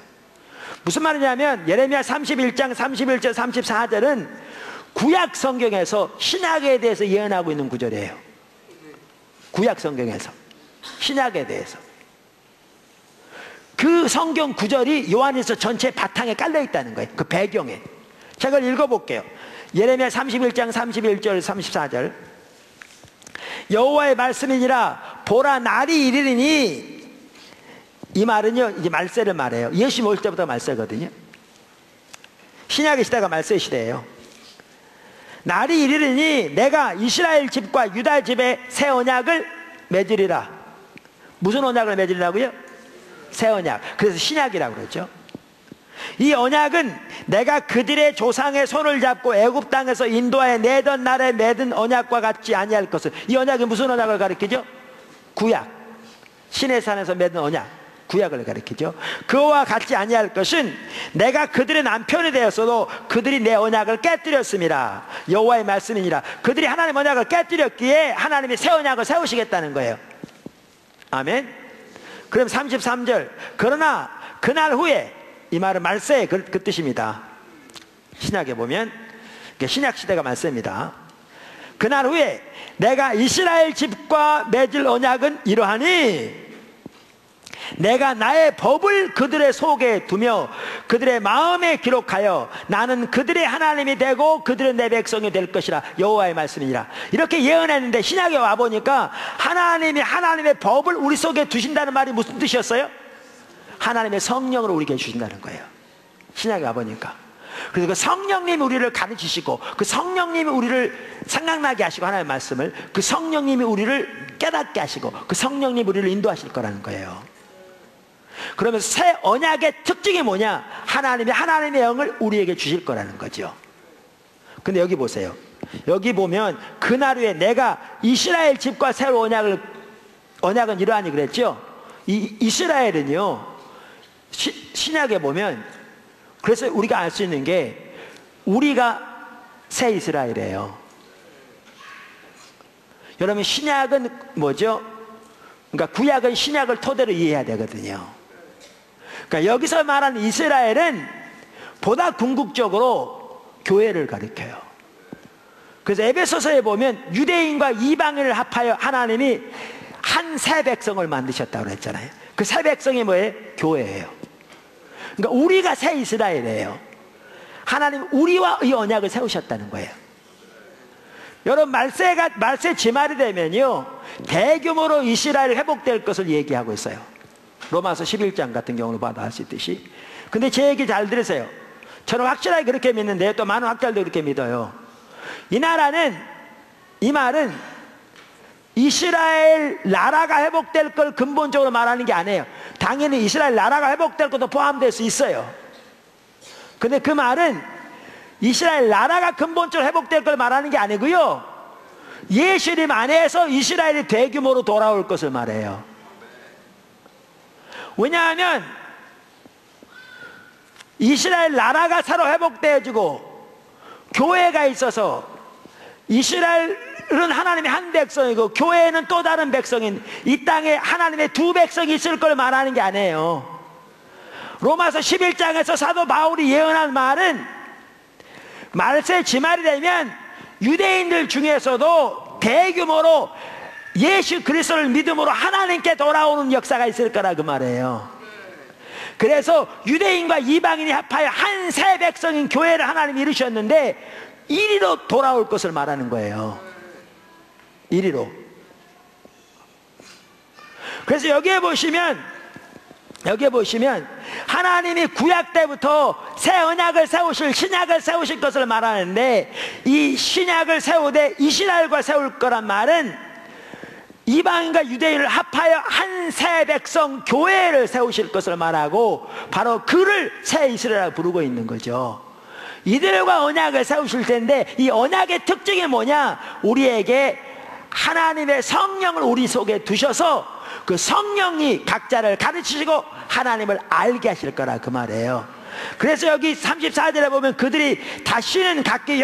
무슨 말이냐면, 예레미야 31장 31절 34절은 구약 성경에서 신약에 대해서 예언하고 있는 구절이에요. 구약 성경에서 신약에 대해서 그 성경 구절이 요한일서 전체 바탕에 깔려 있다는 거예요. 그 배경에. 제가 읽어볼게요. 예레미야 31장 31절 34절. 여호와의 말씀이니라, 보라 날이 이르리니. 이 말은요, 이제 말세를 말해요. 예수님 올 때부터 말세거든요. 신약의 시대가 말세 시대예요. 날이 이르리니 내가 이스라엘 집과 유다 집에 새 언약을 맺으리라. 무슨 언약을 맺으리라고요? 새 언약. 그래서 신약이라고 그러죠. 이 언약은 내가 그들의 조상의 손을 잡고 애굽 땅에서 인도하여 내던 날에 맺은 언약과 같지 아니할 것을. 이 언약이 무슨 언약을 가리키죠? 구약. 신의 산에서 맺은 언약, 구약을 가리키죠. 그와 같지 아니할 것은 내가 그들의 남편이 되었어도 그들이 내 언약을 깨뜨렸습니다. 여호와의 말씀이니라. 그들이 하나님 언약을 깨뜨렸기에 하나님이 새 언약을 세우시겠다는 거예요. 아멘. 그럼 33절. 그러나 그날 후에, 이 말은 말세, 그 뜻입니다. 신약에 보면 신약 시대가 말세입니다. 그날 후에 내가 이스라엘 집과 맺을 언약은 이러하니 내가 나의 법을 그들의 속에 두며 그들의 마음에 기록하여 나는 그들의 하나님이 되고 그들은 내 백성이 될 것이라. 여호와의 말씀이니라. 이렇게 예언했는데 신약에 와보니까 하나님이 하나님의 법을 우리 속에 두신다는 말이 무슨 뜻이었어요? 하나님의 성령을 우리에게 주신다는 거예요. 신약에 와보니까. 그래서 그 성령님이 우리를 가르치시고 그 성령님이 우리를 생각나게 하시고 하나님의 말씀을 그 성령님이 우리를 깨닫게 하시고 그 성령님이 우리를 인도하실 거라는 거예요. 그러면서 새 언약의 특징이 뭐냐? 하나님이 하나님의 영을 우리에게 주실 거라는 거죠. 근데 여기 보세요. 여기 보면 그날 후에 내가 이스라엘 집과 새로운 언약은 이러하니 그랬죠. 이 이스라엘은요 신약에 보면 그래서 우리가 알 수 있는 게 우리가 새 이스라엘이에요. 여러분 신약은 뭐죠? 그러니까 구약은 신약을 토대로 이해해야 되거든요. 그러니까 여기서 말하는 이스라엘은 보다 궁극적으로 교회를 가리켜요. 그래서 에베소서에 보면 유대인과 이방인을 합하여 하나님이 한 새 백성을 만드셨다고 그랬잖아요. 그 새 백성이 뭐예요? 교회예요. 그러니까 우리가 새 이스라엘이에요. 하나님 우리와 이 언약을 세우셨다는 거예요. 여러분 말세 지말이 되면요 대규모로 이스라엘 회복될 것을 얘기하고 있어요. 로마서 11장 같은 경우로 봐도 알 수 있듯이. 근데 제 얘기 잘 들으세요. 저는 확실하게 그렇게 믿는데 또 많은 학자들도 그렇게 믿어요. 이 말은 이스라엘 나라가 회복될 걸 근본적으로 말하는 게 아니에요. 당연히 이스라엘 나라가 회복될 것도 포함될 수 있어요. 근데 그 말은 이스라엘 나라가 근본적으로 회복될 걸 말하는 게 아니고요 예수님 안에서 이스라엘이 대규모로 돌아올 것을 말해요. 왜냐하면 이스라엘 나라가 새로 회복되어지고 교회가 있어서 이스라엘은 하나님의 한 백성이고 교회는 또 다른 백성인 이 땅에 하나님의 두 백성이 있을 걸 말하는 게 아니에요. 로마서 11장에서 사도 바울이 예언한 말은 말세 지말이 되면 유대인들 중에서도 대규모로 예수 그리스도를 믿음으로 하나님께 돌아오는 역사가 있을 거라 그 말이에요. 그래서 유대인과 이방인이 합하여 한 새 백성인 교회를 하나님이 이루셨는데 이리로 돌아올 것을 말하는 거예요. 이리로. 그래서 여기에 보시면 하나님이 구약 때부터 새 언약을 세우실 신약을 세우실 것을 말하는데 이 신약을 세우되 이스라엘과 세울 거란 말은 이방인과 유대인을 합하여 한 새 백성 교회를 세우실 것을 말하고 바로 그를 새 이스라엘이라고 부르고 있는 거죠. 이들과 언약을 세우실 텐데 이 언약의 특징이 뭐냐? 우리에게 하나님의 성령을 우리 속에 두셔서 그 성령이 각자를 가르치시고 하나님을 알게 하실 거라 그 말이에요. 그래서 여기 34절에 보면 그들이 다시는 각기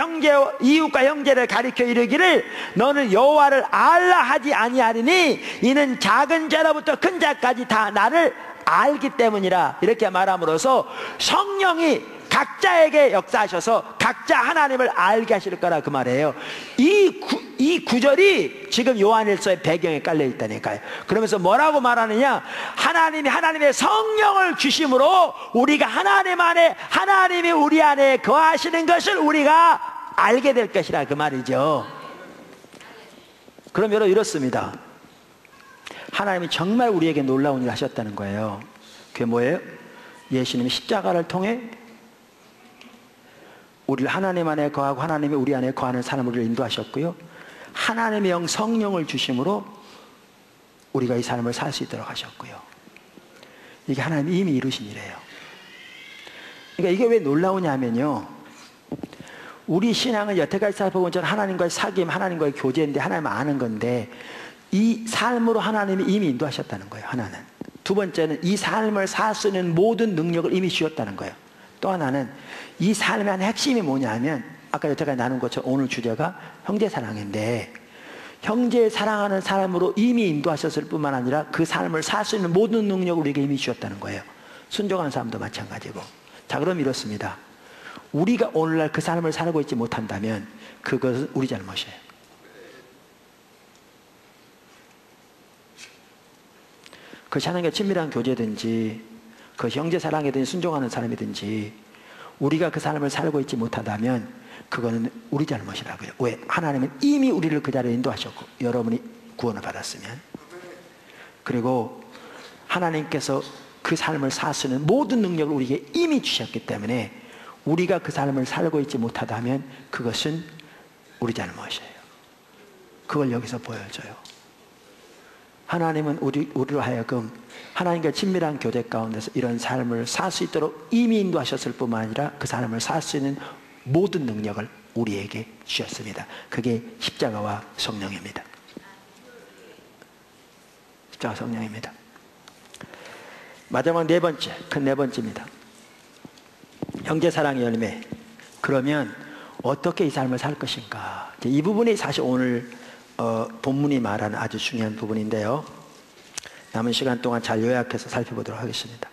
이웃과 형제를 가리켜 이르기를 너는 여호와를 알라 하지 아니하리니 이는 작은 자로부터 큰 자까지 다 나를 알기 때문이라. 이렇게 말함으로써 성령이 각자에게 역사하셔서 각자 하나님을 알게 하실 거라 그 말이에요. 이 구절이 지금 요한일서의 배경에 깔려 있다니까요. 그러면서 뭐라고 말하느냐? 하나님이 하나님의 성령을 주심으로 우리가 하나님 안에 하나님이 우리 안에 거하시는 것을 우리가 알게 될 것이라 그 말이죠. 그럼 여러분 이렇습니다. 하나님이 정말 우리에게 놀라운 일을 하셨다는 거예요. 그게 뭐예요? 예수님이 십자가를 통해 우리를 하나님 안에 거하고 하나님이 우리 안에 거하는 삶을 우리를 인도하셨고요. 하나님의 영 성령을 주심으로 우리가 이 삶을 살 수 있도록 하셨고요. 이게 하나님이 이미 이루신 일이에요. 그러니까 이게 왜 놀라우냐면요. 우리 신앙은 여태까지 살펴본 전 하나님과의 사귐, 하나님과의 교제인데 하나님 아는 건데 이 삶으로 하나님이 이미 인도하셨다는 거예요. 하나는. 두 번째는 이 삶을 살 수 있는 모든 능력을 이미 주셨다는 거예요. 또 하나는 이 삶의 한 핵심이 뭐냐 하면 아까 여태까지 나눈 것처럼 오늘 주제가 형제 사랑인데 형제 사랑하는 사람으로 이미 인도하셨을 뿐만 아니라 그 삶을 살 수 있는 모든 능력을 우리에게 이미 주셨다는 거예요. 순종하는 사람도 마찬가지고. 자, 그럼 이렇습니다. 우리가 오늘날 그 삶을 살고 있지 못한다면 그것은 우리 잘못이에요. 그것이 하나님과 친밀한 교제든지 그것이 형제 사랑이든지 순종하는 사람이든지 우리가 그 삶을 살고 있지 못하다면 그거는 우리 잘못이라고요. 왜? 하나님은 이미 우리를 그 자리에 인도하셨고 여러분이 구원을 받았으면, 그리고 하나님께서 그 삶을 살 수 있는 모든 능력을 우리에게 이미 주셨기 때문에 우리가 그 삶을 살고 있지 못하다면 그것은 우리 잘못이에요. 그걸 여기서 보여줘요. 하나님은 우리로 하여금 하나님과 친밀한 교제 가운데서 이런 삶을 살 수 있도록 이미 인도하셨을 뿐만 아니라 그 삶을 살 수 있는 모든 능력을 우리에게 주셨습니다. 그게 십자가와 성령입니다. 십자가 성령입니다. 마지막 네 번째, 큰 네 번째입니다. 형제 사랑의 열매. 그러면 어떻게 이 삶을 살 것인가? 이 부분이 사실 오늘 본문이 말하는 아주 중요한 부분인데요. 남은 시간 동안 잘 요약해서 살펴보도록 하겠습니다.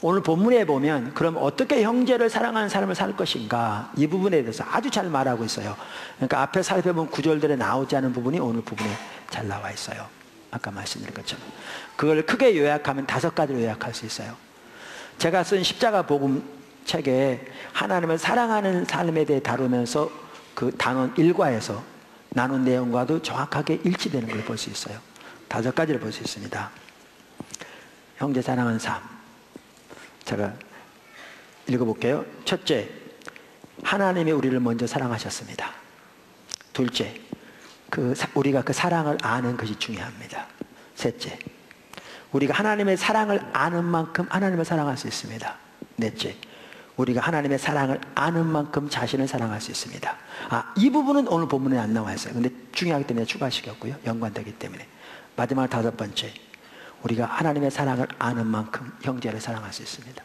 오늘 본문에 보면 그럼 어떻게 형제를 사랑하는 삶을 살 것인가, 이 부분에 대해서 아주 잘 말하고 있어요. 그러니까 앞에 살펴본 구절들에 나오지 않은 부분이 오늘 부분에 잘 나와 있어요. 아까 말씀드린 것처럼 그걸 크게 요약하면 5가지로 요약할 수 있어요. 제가 쓴 십자가 복음 책에 하나님을 사랑하는 삶에 대해 다루면서 그 단원 1과에서 나눈 내용과도 정확하게 일치되는 걸 볼 수 있어요. 5가지를 볼 수 있습니다. 형제 사랑하는 삶, 제가 읽어볼게요. 첫째, 하나님이 우리를 먼저 사랑하셨습니다. 둘째, 우리가 그 사랑을 아는 것이 중요합니다. 셋째, 우리가 하나님의 사랑을 아는 만큼 하나님을 사랑할 수 있습니다. 넷째, 우리가 하나님의 사랑을 아는 만큼 자신을 사랑할 수 있습니다. 이 부분은 오늘 본문에 안 나와 있어요. 근데 중요하기 때문에 추가시켰고요. 연관되기 때문에. 마지막 5번째, 우리가 하나님의 사랑을 아는 만큼 형제를 사랑할 수 있습니다.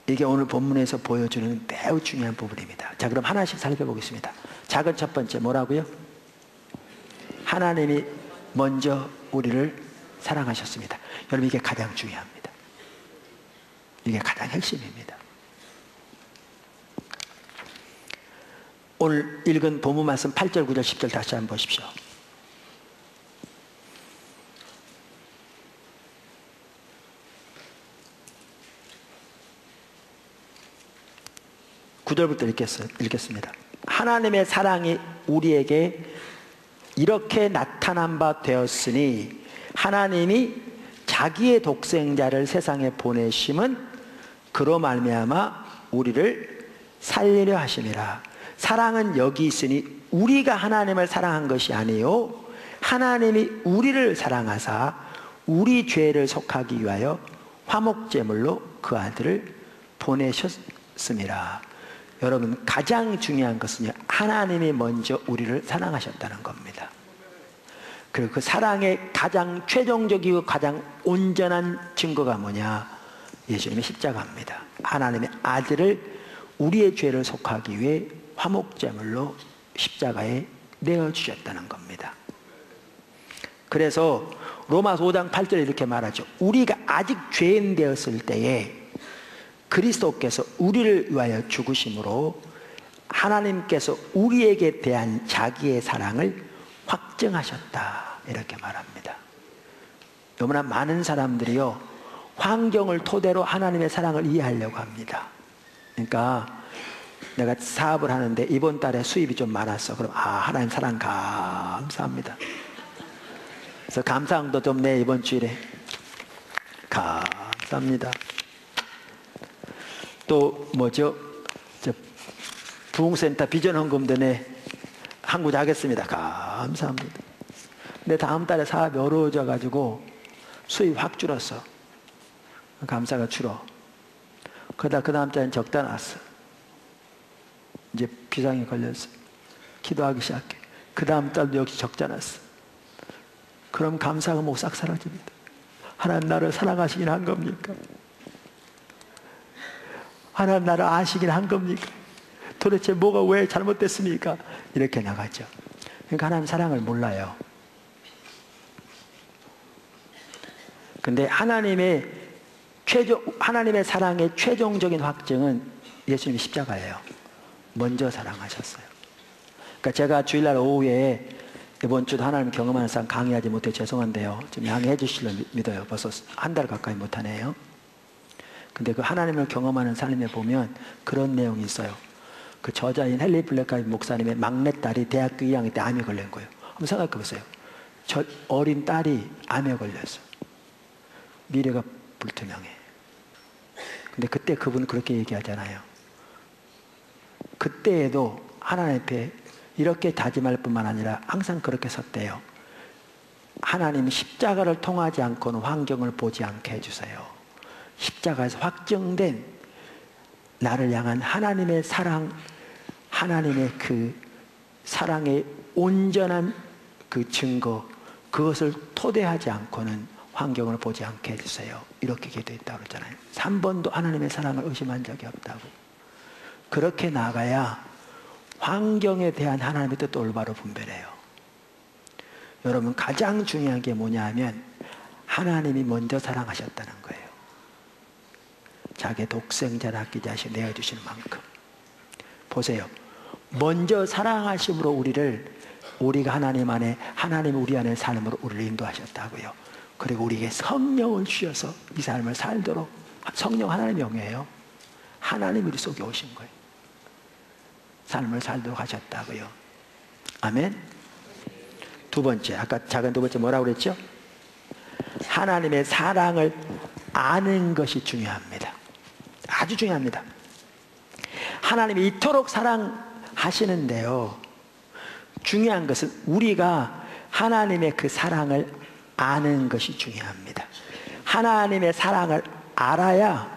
이게 오늘 본문에서 보여주는 매우 중요한 부분입니다. 자, 그럼 하나씩 살펴보겠습니다. 작은 첫 번째 뭐라고요? 하나님이 먼저 우리를 사랑하셨습니다. 여러분, 이게 가장 중요합니다. 이게 가장 핵심입니다. 오늘 읽은 본문 말씀 8절, 9절, 10절 다시 한번 보십시오. 구절부터 읽겠습니다. 하나님의 사랑이 우리에게 이렇게 나타난 바 되었으니 하나님이 자기의 독생자를 세상에 보내심은 그로 말미암아 우리를 살리려 하심이라. 사랑은 여기 있으니 우리가 하나님을 사랑한 것이 아니요 하나님이 우리를 사랑하사 우리 죄를 속하기 위하여 화목제물로 그 아들을 보내셨음이라. 여러분, 가장 중요한 것은요, 하나님이 먼저 우리를 사랑하셨다는 겁니다. 그리고 그 사랑의 가장 최종적이고 가장 온전한 증거가 뭐냐? 예수님의 십자가입니다. 하나님의 아들을 우리의 죄를 속하기 위해 화목제물로 십자가에 내어주셨다는 겁니다. 그래서 로마서 5장 8절에 이렇게 말하죠. 우리가 아직 죄인 되었을 때에 그리스도께서 우리를 위하여 죽으심으로 하나님께서 우리에게 대한 자기의 사랑을 확증하셨다, 이렇게 말합니다. 너무나 많은 사람들이요, 환경을 토대로 하나님의 사랑을 이해하려고 합니다. 그러니까 내가 사업을 하는데 이번 달에 수입이 좀 많았어. 그럼 하나님 사랑 감사합니다. 그래서 감사항도 좀 내, 이번 주일에 감사합니다. 또 뭐죠? 부흥센터 비전헌금도 내 한 구자 하겠습니다. 감사합니다. 근데 다음 달에 사업이 어려워져 가지고 수입 확 줄었어. 감사가 줄어. 그러다 그 다음 달엔 적다 났어. 이제 비상이 걸렸어. 기도하기 시작해. 그 다음 달도 역시 적자 났어. 그럼 감사가 뭐 싹 사라집니다. 하나님 나를 사랑하시긴 한 겁니까? 하나님 나를 아시긴 한 겁니까? 도대체 뭐가 왜 잘못됐습니까? 이렇게 나가죠. 그러니까 하나님 사랑을 몰라요. 근데 하나님의 사랑의 최종적인 확증은 예수님의 십자가예요. 먼저 사랑하셨어요. 그러니까 제가 주일날 오후에 이번 주도 하나님 경험하는 사람 강의하지 못해 죄송한데요. 좀 양해해 주실려 믿어요. 벌써 한 달 가까이 못하네요. 근데 그 하나님을 경험하는 삶에 보면 그런 내용이 있어요. 그 저자인 헨리 블랙카이 목사님의 막내딸이 대학교 2학년 때 암에 걸린 거예요. 한번 생각해 보세요. 저 어린 딸이 암에 걸렸어. 미래가 불투명해. 근데 그때 그분은 그렇게 얘기하잖아요. 그때에도 하나님 앞에 이렇게 다짐할 뿐만 아니라 항상 그렇게 섰대요. 하나님 십자가를 통하지 않고는 환경을 보지 않게 해주세요. 십자가에서 확정된 나를 향한 하나님의 사랑, 하나님의 그 사랑의 온전한 그 증거, 그것을 토대하지 않고는 환경을 보지 않게 해주세요. 이렇게 기도했다고 그랬잖아요. 3번도 하나님의 사랑을 의심한 적이 없다고. 그렇게 나가야 환경에 대한 하나님의 뜻도 올바로 분별해요. 여러분, 가장 중요한 게 뭐냐 하면 하나님이 먼저 사랑하셨다는 거예요. 자기 독생자를 아끼지 않으시고 내어주시는 만큼. 보세요. 먼저 사랑하심으로 우리가 하나님 안에, 하나님 우리 안에 삶으로 우리를 인도하셨다고요. 그리고 우리에게 성령을 주셔서 이 삶을 살도록, 성령 하나님의 영이에요. 하나님 우리 속에 오신 거예요. 삶을 살도록 하셨다고요. 아멘. 두 번째, 아까 작은 두 번째 뭐라고 그랬죠? 하나님의 사랑을 아는 것이 중요합니다. 아주 중요합니다. 하나님이 이토록 사랑하시는데요, 중요한 것은 우리가 하나님의 그 사랑을 아는 것이 중요합니다. 하나님의 사랑을 알아야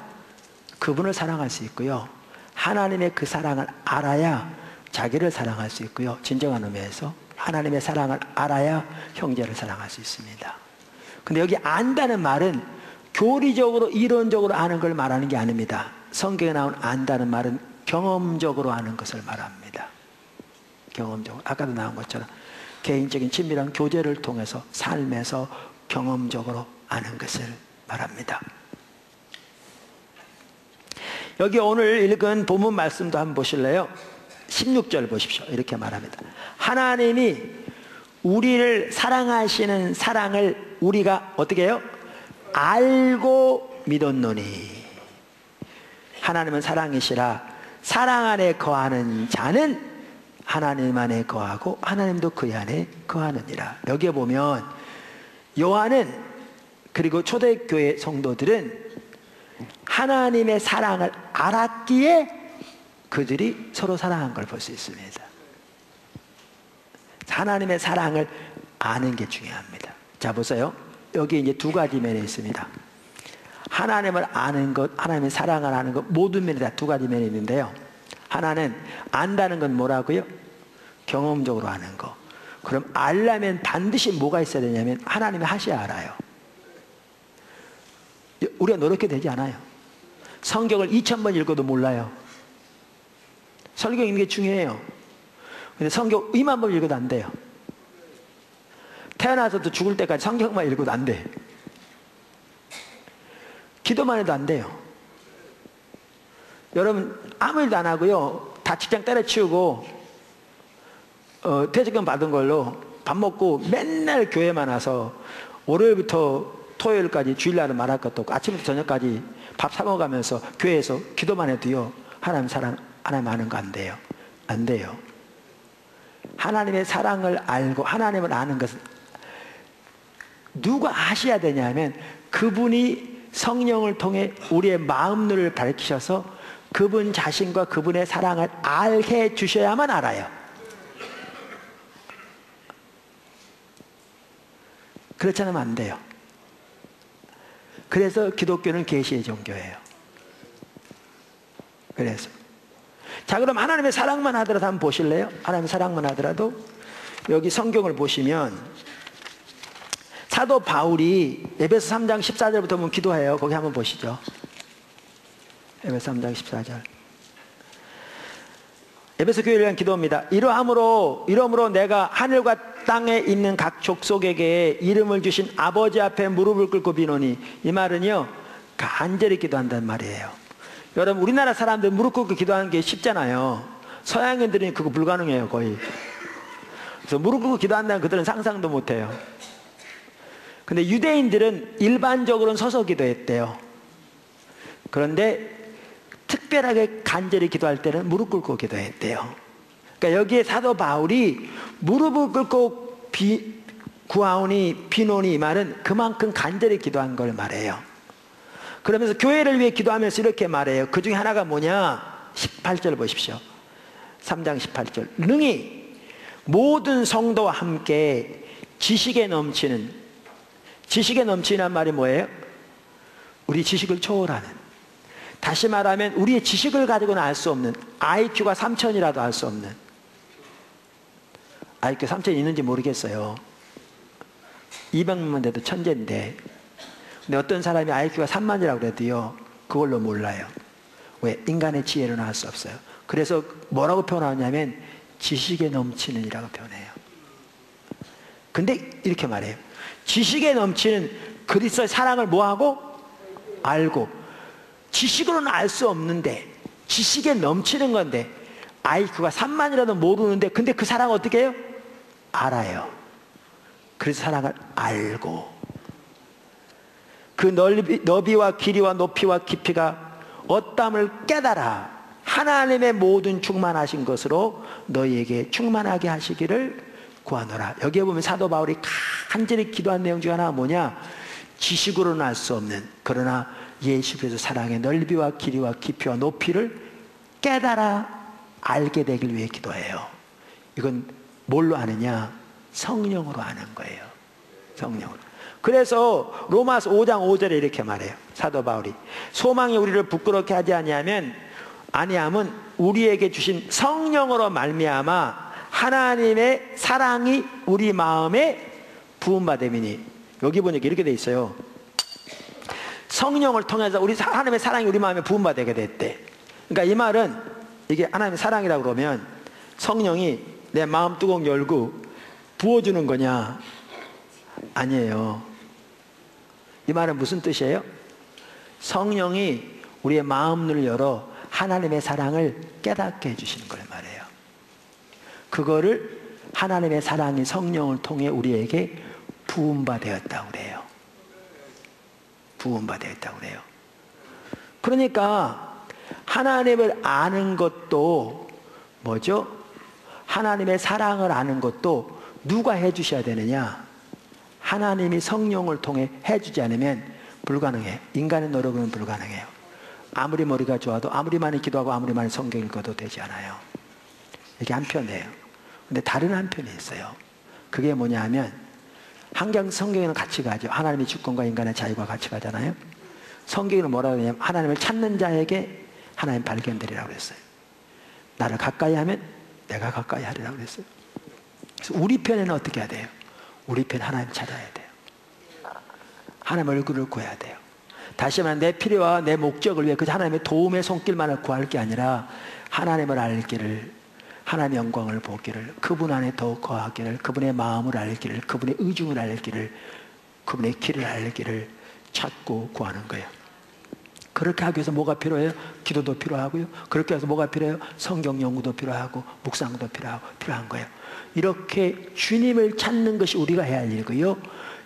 그분을 사랑할 수 있고요, 하나님의 그 사랑을 알아야 자기를 사랑할 수 있고요, 진정한 의미에서 하나님의 사랑을 알아야 형제를 사랑할 수 있습니다. 근데 여기 안다는 말은 교리적으로 이론적으로 아는 걸 말하는 게 아닙니다. 성경에 나온 안다는 말은 경험적으로 아는 것을 말합니다. 경험적으로. 아까도 나온 것처럼 개인적인 친밀한 교제를 통해서 삶에서 경험적으로 아는 것을 말합니다. 여기 오늘 읽은 본문 말씀도 한번 보실래요? 16절 보십시오. 이렇게 말합니다. 하나님이 우리를 사랑하시는 사랑을 우리가 어떻게 해요? 알고 믿었노니. 하나님은 사랑이시라. 사랑 안에 거하는 자는 하나님 안에 거하고 하나님도 그 안에 거하느니라. 여기에 보면 요한은, 그리고 초대교회 성도들은 하나님의 사랑을 알았기에 그들이 서로 사랑한 걸 볼 수 있습니다. 하나님의 사랑을 아는 게 중요합니다. 자, 보세요. 여기 이제 두 가지 면이 있습니다. 하나님을 아는 것, 하나님의 사랑을 아는 것, 모든 면이 다 두 가지 면이 있는데요. 하나는 안다는 건 뭐라고요? 경험적으로 아는 거. 그럼 알려면 반드시 뭐가 있어야 되냐면 하나님이 하셔야 알아요. 우리가 노력해도 되지 않아요. 성경을 2000번 읽어도 몰라요. 성경 읽는 게 중요해요. 근데 성경 2만 번 읽어도 안 돼요. 태어나서도 죽을 때까지 성경만 읽어도 안 돼. 기도만 해도 안 돼요. 여러분, 아무 일도 안 하고요, 다 직장 때려치우고 퇴직금 받은 걸로 밥 먹고 맨날 교회만 와서 월요일부터 토요일까지 주일날은 말할 것도 없고 아침부터 저녁까지 밥 사 먹으면서 교회에서 기도만 해도요, 하나님 사랑, 하나님 아는 거 안 돼요. 안 돼요. 하나님의 사랑을 알고 하나님을 아는 것은 누가 아셔야 되냐면 그분이 성령을 통해 우리의 마음눈을 밝히셔서 그분 자신과 그분의 사랑을 알게 주셔야만 알아요. 그렇지 않으면 안 돼요. 그래서 기독교는 계시의 종교예요. 그래서 자, 그럼 하나님의 사랑만 하더라도 한번 보실래요? 하나님의 사랑만 하더라도 여기 성경을 보시면 사도 바울이 에베소 3장 14절부터 보면 기도해요. 거기 한번 보시죠. 에베소 3장 14절. 에베소 교회를 위한 기도입니다. 이러므로 내가 하늘과 땅에 있는 각 족속에게 이름을 주신 아버지 앞에 무릎을 꿇고 비노니. 이 말은요, 간절히 기도한다는 말이에요. 여러분, 우리나라 사람들 무릎 꿇고 기도하는 게 쉽잖아요. 서양인들은 그거 불가능해요. 거의 그래서 무릎 꿇고 기도한다는 그들은 상상도 못해요. 근데 유대인들은 일반적으로는 서서 기도했대요. 그런데 특별하게 간절히 기도할 때는 무릎 꿇고 기도했대요. 그러니까 여기에 사도 바울이 무릎을 꿇고 구하오니 비노니 이 말은 그만큼 간절히 기도한 걸 말해요. 그러면서 교회를 위해 기도하면서 이렇게 말해요. 그 중에 하나가 뭐냐? 18절 보십시오. 3장 18절. 능히 모든 성도와 함께 지식에 넘치는, 지식에 넘치는 말이 뭐예요? 우리 지식을 초월하는, 다시 말하면 우리의 지식을 가지고는 알 수 없는, IQ가 3000이라도 알 수 없는, IQ 3000 있는지 모르겠어요. 200만 돼도 천재인데, 근데 어떤 사람이 IQ가 3만이라고 그래도요, 그걸로 몰라요. 왜? 인간의 지혜로는 알 수 없어요. 그래서 뭐라고 표현하냐면 지식에 넘치는 이라고 표현해요. 근데 이렇게 말해요. 지식에 넘치는 그리스도의 사랑을 뭐하고? 알고. 지식으로는 알 수 없는데, 지식에 넘치는 건데, IQ가 3만이라도 모르는데, 근데 그 사랑을 어떻게 해요? 알아요. 그래서 사랑을 알고, 그 너비와 길이와 높이와 깊이가 어떠함을 깨달아 하나님의 모든 충만하신 것으로 너희에게 충만하게 하시기를 구하노라. 여기에 보면 사도 바울이 간절히 기도한 내용 중 하나가 뭐냐? 지식으로는 알 수 없는, 그러나 예수 그리스도 사랑의 넓이와 길이와 깊이와 높이를 깨달아 알게 되길 위해 기도해요. 이건 뭘로 아느냐? 성령으로 아는 거예요. 성령으로. 그래서 로마서 5장 5절에 이렇게 말해요. 사도 바울이 소망이 우리를 부끄럽게 하지 아니하면 우리에게 주신 성령으로 말미암아 하나님의 사랑이 우리 마음에 부음받음이니. 여기 보니까 이렇게 돼 있어요. 성령을 통해서 하나님의 사랑이 우리 마음에 부음받게 됐대. 그러니까 이 말은 이게 하나님의 사랑이라고 그러면 성령이 내 마음 뚜껑 열고 부어주는 거냐? 아니에요. 이 말은 무슨 뜻이에요? 성령이 우리의 마음을 열어 하나님의 사랑을 깨닫게 해주시는 걸 말해요. 그거를 하나님의 사랑이 성령을 통해 우리에게 부음받았다고 그래요. 부음받았다고 그래요. 그러니까 하나님을 아는 것도 뭐죠? 하나님의 사랑을 아는 것도 누가 해주셔야 되느냐? 하나님이 성령을 통해 해주지 않으면 불가능해요. 인간의 노력은 불가능해요. 아무리 머리가 좋아도, 아무리 많이 기도하고, 아무리 많이 성경 읽어도 되지 않아요. 이게 한편이에요. 근데 다른 한편이 있어요. 그게 뭐냐 하면, 항상 성경에는 같이 가죠. 하나님의 주권과 인간의 자유가 같이 가잖아요. 성경에는 뭐라고 하냐면, 하나님을 찾는 자에게 하나님 발견되리라고 그랬어요. 나를 가까이 하면 내가 가까이 하리라고 그랬어요. 그래서 우리 편에는 어떻게 해야 돼요? 우리 편 하나님 찾아야 돼요. 하나님 얼굴을 구해야 돼요. 다시 말하면 내 필요와 내 목적을 위해 그 하나님의 도움의 손길만을 구할 게 아니라 하나님을 알기를, 하나님의 영광을 보기를, 그분 안에 더욱 거하기를, 그분의 마음을 알기를, 그분의 의중을 알기를, 그분의 길을 알기를 찾고 구하는 거예요. 그렇게 하기 위해서 뭐가 필요해요? 기도도 필요하고요. 그렇게 해서 뭐가 필요해요? 성경 연구도 필요하고 묵상도 필요한 거예요. 이렇게 주님을 찾는 것이 우리가 해야 할 일이고요.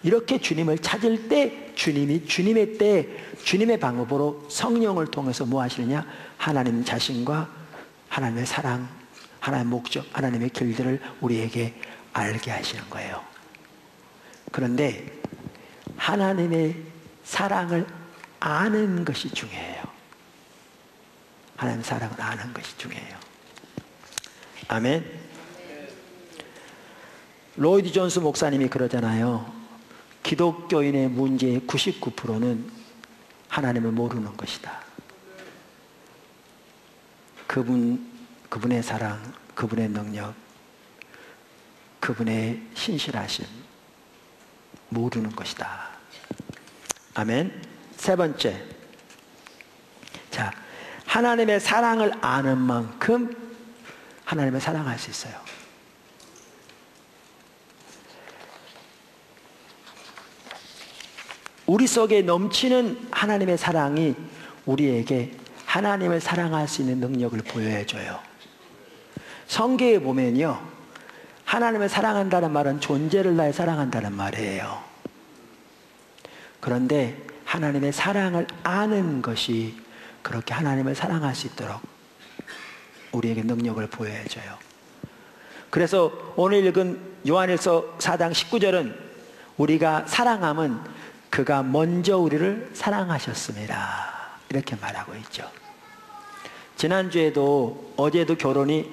이렇게 주님을 찾을 때 주님이 주님의 때 주님의 방법으로 성령을 통해서 뭐 하시느냐? 하나님 자신과 하나님의 사랑, 하나님의 목적, 하나님의 길들을 우리에게 알게 하시는 거예요. 그런데 하나님의 사랑을 아는 것이 중요해요. 하나님의 사랑을 아는 것이 중요해요. 아멘. 로이드 존스 목사님이 그러잖아요. 기독교인의 문제의 99%는 하나님을 모르는 것이다. 그분의 사랑, 그분의 능력, 그분의 신실하심 모르는 것이다. 아멘. 세 번째, 자, 하나님의 사랑을 아는 만큼 하나님을 사랑할 수 있어요. 우리 속에 넘치는 하나님의 사랑이 우리에게 하나님을 사랑할 수 있는 능력을 보여줘요. 성경에 보면요, 하나님을 사랑한다는 말은 존재를 다해 사랑한다는 말이에요. 그런데 하나님의 사랑을 아는 것이 그렇게 하나님을 사랑할 수 있도록 우리에게 능력을 보여줘요. 그래서 오늘 읽은 요한일서 4장 19절은 우리가 사랑함은 그가 먼저 우리를 사랑하셨습니다. 이렇게 말하고 있죠. 지난주에도 어제도 결혼이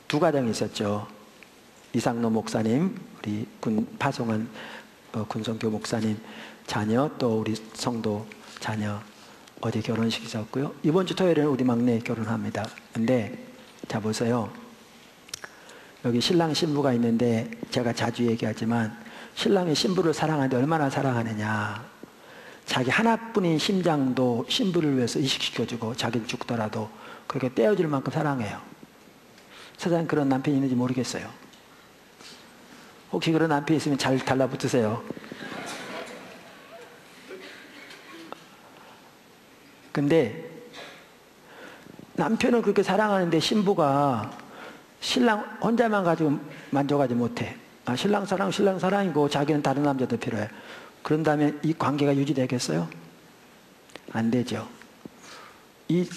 두 가정이 있었죠. 이상로 목사님, 우리 파송한 군성교 목사님 자녀, 또 우리 성도 자녀 어제 결혼식이 있었고요. 이번 주 토요일에는 우리 막내 결혼합니다. 근데 자 보세요. 여기 신랑 신부가 있는데 제가 자주 얘기하지만 신랑이 신부를 사랑하는데 얼마나 사랑하느냐. 자기 하나뿐인 심장도 신부를 위해서 이식시켜주고 자기는 죽더라도 그렇게 떼어줄 만큼 사랑해요. 세상에 그런 남편이 있는지 모르겠어요. 혹시 그런 남편이 있으면 잘 달라붙으세요. 근데 남편은 그렇게 사랑하는데 신부가 신랑 혼자만 가지고 만족하지 못해. 신랑 사랑이고 자기는 다른 남자도 필요해. 그런다면 이 관계가 유지되겠어요? 안 되죠. 이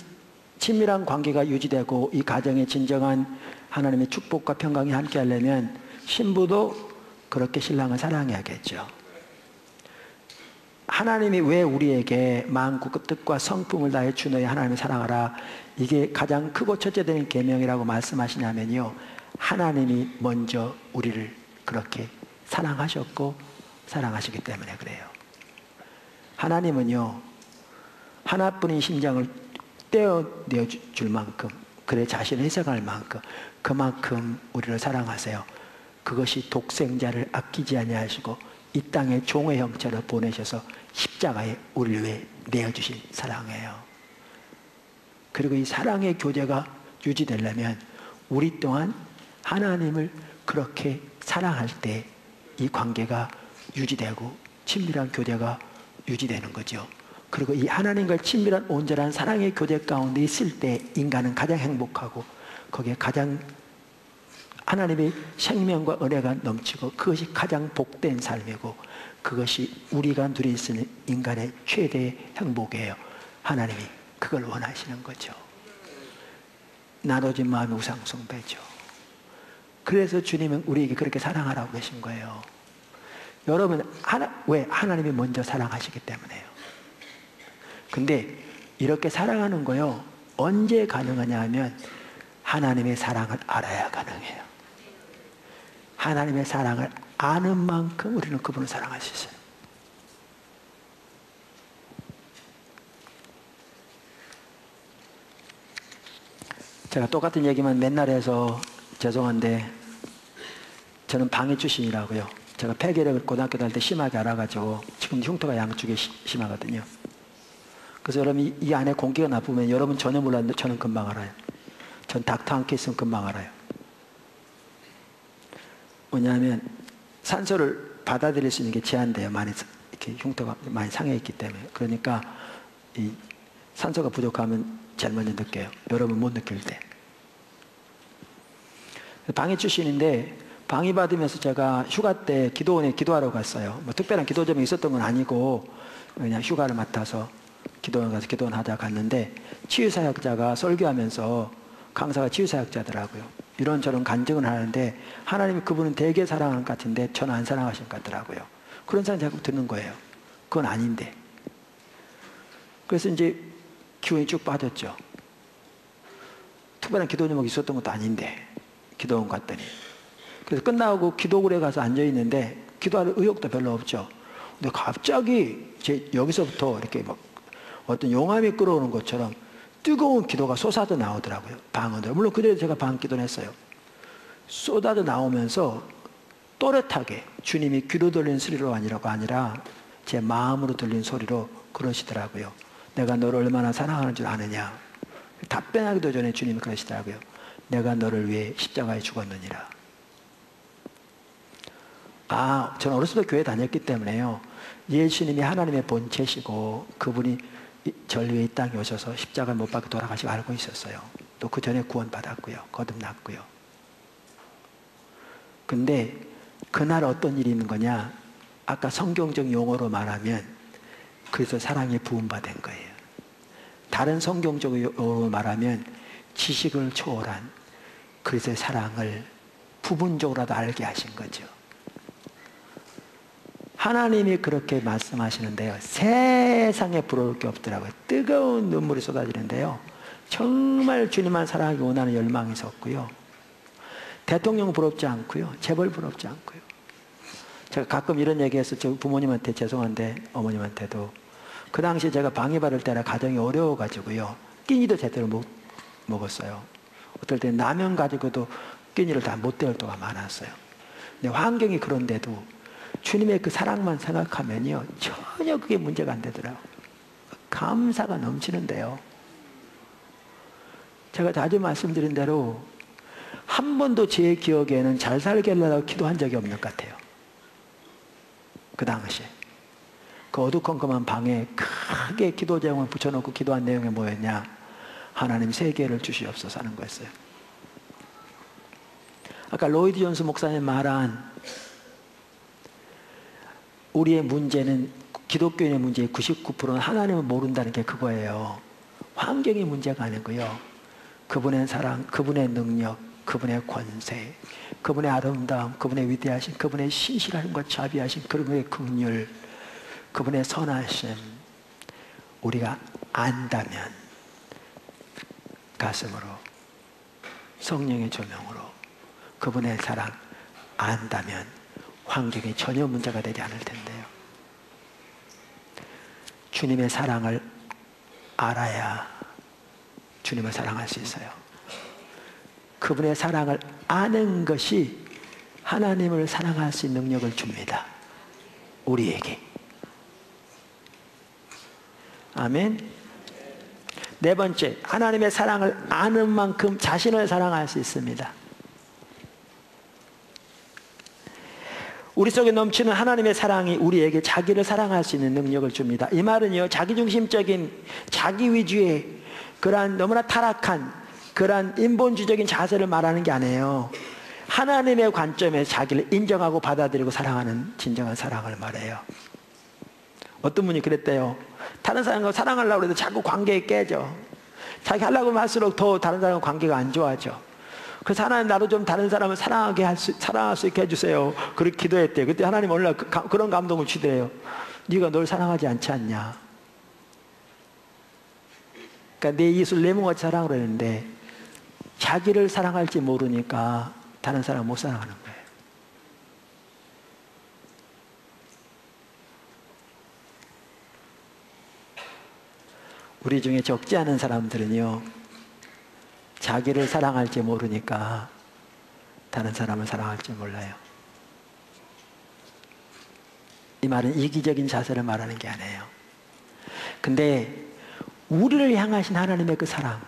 친밀한 관계가 유지되고 이 가정에 진정한 하나님의 축복과 평강이 함께 하려면 신부도 그렇게 신랑을 사랑해야겠죠. 하나님이 왜 우리에게 마음과 뜻과 성품을 다해 주 너의 하나님을 사랑하라, 이게 가장 크고 첫째 되는 계명이라고 말씀하시냐면요, 하나님이 먼저 우리를 그렇게 사랑하셨고 사랑하시기 때문에 그래요. 하나님은요 하나뿐인 심장을 떼어내어 줄 만큼, 그래 자신을 희생할 만큼, 그만큼 우리를 사랑하세요. 그것이 독생자를 아끼지 아니하시고 이 땅에 종의 형체로 보내셔서 십자가에 우리를 위해 내어주신 사랑이에요. 그리고 이 사랑의 교제가 유지되려면 우리 또한 하나님을 그렇게 사랑할 때 이 관계가 유지되고 친밀한 교제가 유지되는 거죠. 그리고 이 하나님과 친밀한 온전한 사랑의 교제 가운데 있을 때 인간은 가장 행복하고 거기에 가장 하나님의 생명과 은혜가 넘치고 그것이 가장 복된 삶이고 그것이 우리가 누릴 수 있는 인간의 최대의 행복이에요. 하나님이 그걸 원하시는 거죠. 나눠진 마음이 우상숭배죠. 그래서 주님은 우리에게 그렇게 사랑하라고 계신 거예요. 여러분 왜? 하나님이 먼저 사랑하시기 때문에요. 근데 이렇게 사랑하는 거요 언제 가능하냐 하면 하나님의 사랑을 알아야 가능해요. 하나님의 사랑을 아는 만큼 우리는 그분을 사랑할 수 있어요. 제가 똑같은 얘기만 맨날 해서 죄송한데 저는 방해 출신이라고요. 제가 폐결핵을 고등학교 다닐 때 심하게 알아가지고 지금 흉터가 양쪽에 심하거든요. 그래서 여러분 이 안에 공기가 나쁘면 여러분 전혀 몰랐는데 저는 금방 알아요. 전 닥터 함께 있으면 금방 알아요. 왜냐하면 산소를 받아들일 수 있는 게 제한돼요. 많이 이렇게 흉터가 많이 상해 있기 때문에. 그러니까 이 산소가 부족하면 제일 먼저 느껴요. 여러분 못 느낄 때. 방해 출신인데 방위 받으면서 제가 휴가 때 기도원에 기도하러 갔어요. 뭐 특별한 기도 점이 있었던 건 아니고 그냥 휴가를 맡아서 기도원 가서 기도원 하자 갔는데 치유사역자가 설교하면서 강사가 치유사역자더라고요. 이런저런 간증을 하는데 하나님이 그분은 되게 사랑하는 것 같은데 저는 안 사랑하시는 것 같더라고요. 그런 사람 자꾸 듣는 거예요. 그건 아닌데. 그래서 이제 기운이 쭉 빠졌죠. 특별한 기도 제목이 있었던 것도 아닌데 기도원 갔더니. 그래서 끝나고 기도굴에 가서 앉아있는데 기도할 의욕도 별로 없죠. 근데 갑자기 여기서부터 이렇게 막 어떤 용암이 끓어오는 것처럼 뜨거운 기도가 쏟아져 나오더라고요. 방언으로. 물론 그대로 제가 방언기도를 했어요. 쏟아져 나오면서 또렷하게 주님이 귀로 들리는 소리로 아니라 제 마음으로 들린 소리로 그러시더라고요. 내가 너를 얼마나 사랑하는 줄 아느냐. 답변하기도 전에 주님이 그러시더라고요. 내가 너를 위해 십자가에 죽었느니라. 저는 어렸을 때 교회 다녔기 때문에요. 예수님이 하나님의 본체시고 그분이 절 위에 이 땅에 오셔서 십자가를 못 박혀 돌아가시고 알고 있었어요. 또 그 전에 구원받았고요. 거듭났고요. 근데 그날 어떤 일이 있는 거냐? 아까 성경적 용어로 말하면 그래서 사랑이 부음받은 거예요. 다른 성경적 용어로 말하면 지식을 초월한 그리스도의 사랑을 부분적으로라도 알게 하신 거죠. 하나님이 그렇게 말씀하시는데요. 세상에 부러울 게 없더라고요. 뜨거운 눈물이 쏟아지는데요. 정말 주님만 사랑하기 원하는 열망이 섰고요. 대통령 부럽지 않고요. 재벌 부럽지 않고요. 제가 가끔 이런 얘기해서 저 부모님한테 죄송한데 어머님한테도 그 당시 제가 방이 바를 때라 가정이 어려워가지고요. 끼니도 제대로 못 먹었어요. 어떨 때 라면 가지고도 끼니를 다 못 때울 때가 많았어요. 근데 환경이 그런데도 주님의 그 사랑만 생각하면요. 전혀 그게 문제가 안 되더라고요. 감사가 넘치는데요. 제가 자주 말씀드린 대로 한 번도 제 기억에는 잘 살게 하려고 기도한 적이 없는 것 같아요. 그 당시에. 그 어두컴컴한 방에 크게 기도 제목을 붙여놓고 기도한 내용이 뭐였냐? 하나님 세계를 주시옵소서 하는 거였어요. 아까 로이드 존스 목사님 말한 우리의 문제는 기독교인의 문제의 99%는 하나님을 모른다는 게 그거예요. 환경이 문제가 아니고요. 그분의 사랑, 그분의 능력, 그분의 권세, 그분의 아름다움, 그분의 위대하심, 그분의 신실하심과 자비하심, 그분의 긍휼, 그분의 선하심 우리가 안다면 가슴으로 성령의 조명으로 그분의 사랑 안다면 환경이 전혀 문제가 되지 않을 텐데요. 주님의 사랑을 알아야 주님을 사랑할 수 있어요. 그분의 사랑을 아는 것이 하나님을 사랑할 수 있는 능력을 줍니다. 우리에게. 아멘. 네 번째, 하나님의 사랑을 아는 만큼 자신을 사랑할 수 있습니다. 우리 속에 넘치는 하나님의 사랑이 우리에게 자기를 사랑할 수 있는 능력을 줍니다. 이 말은요, 자기중심적인 자기 위주의 그러한 너무나 타락한 그러한 인본주의적인 자세를 말하는 게 아니에요. 하나님의 관점에서 자기를 인정하고 받아들이고 사랑하는 진정한 사랑을 말해요. 어떤 분이 그랬대요. 다른 사람과 사랑하려고 해도 자꾸 관계에 깨져. 자기 하려고 할수록 더 다른 사람과 관계가 안 좋아져. 그래서 하나님 나도 좀 다른 사람을 사랑할 수 있게 해주세요. 그렇게 기도했대요. 그때 하나님 오늘날 그런 감동을 주더래요. 네가 널 사랑하지 않지 않냐. 그러니까 내 이웃을 내 몸같이 사랑을 했는데 자기를 사랑할지 모르니까 다른 사람을 못 사랑하는 거예요. 우리 중에 적지 않은 사람들은요, 자기를 사랑할지 모르니까 다른 사람을 사랑할지 몰라요. 이 말은 이기적인 자세를 말하는 게 아니에요. 근데 우리를 향하신 하나님의 그 사랑,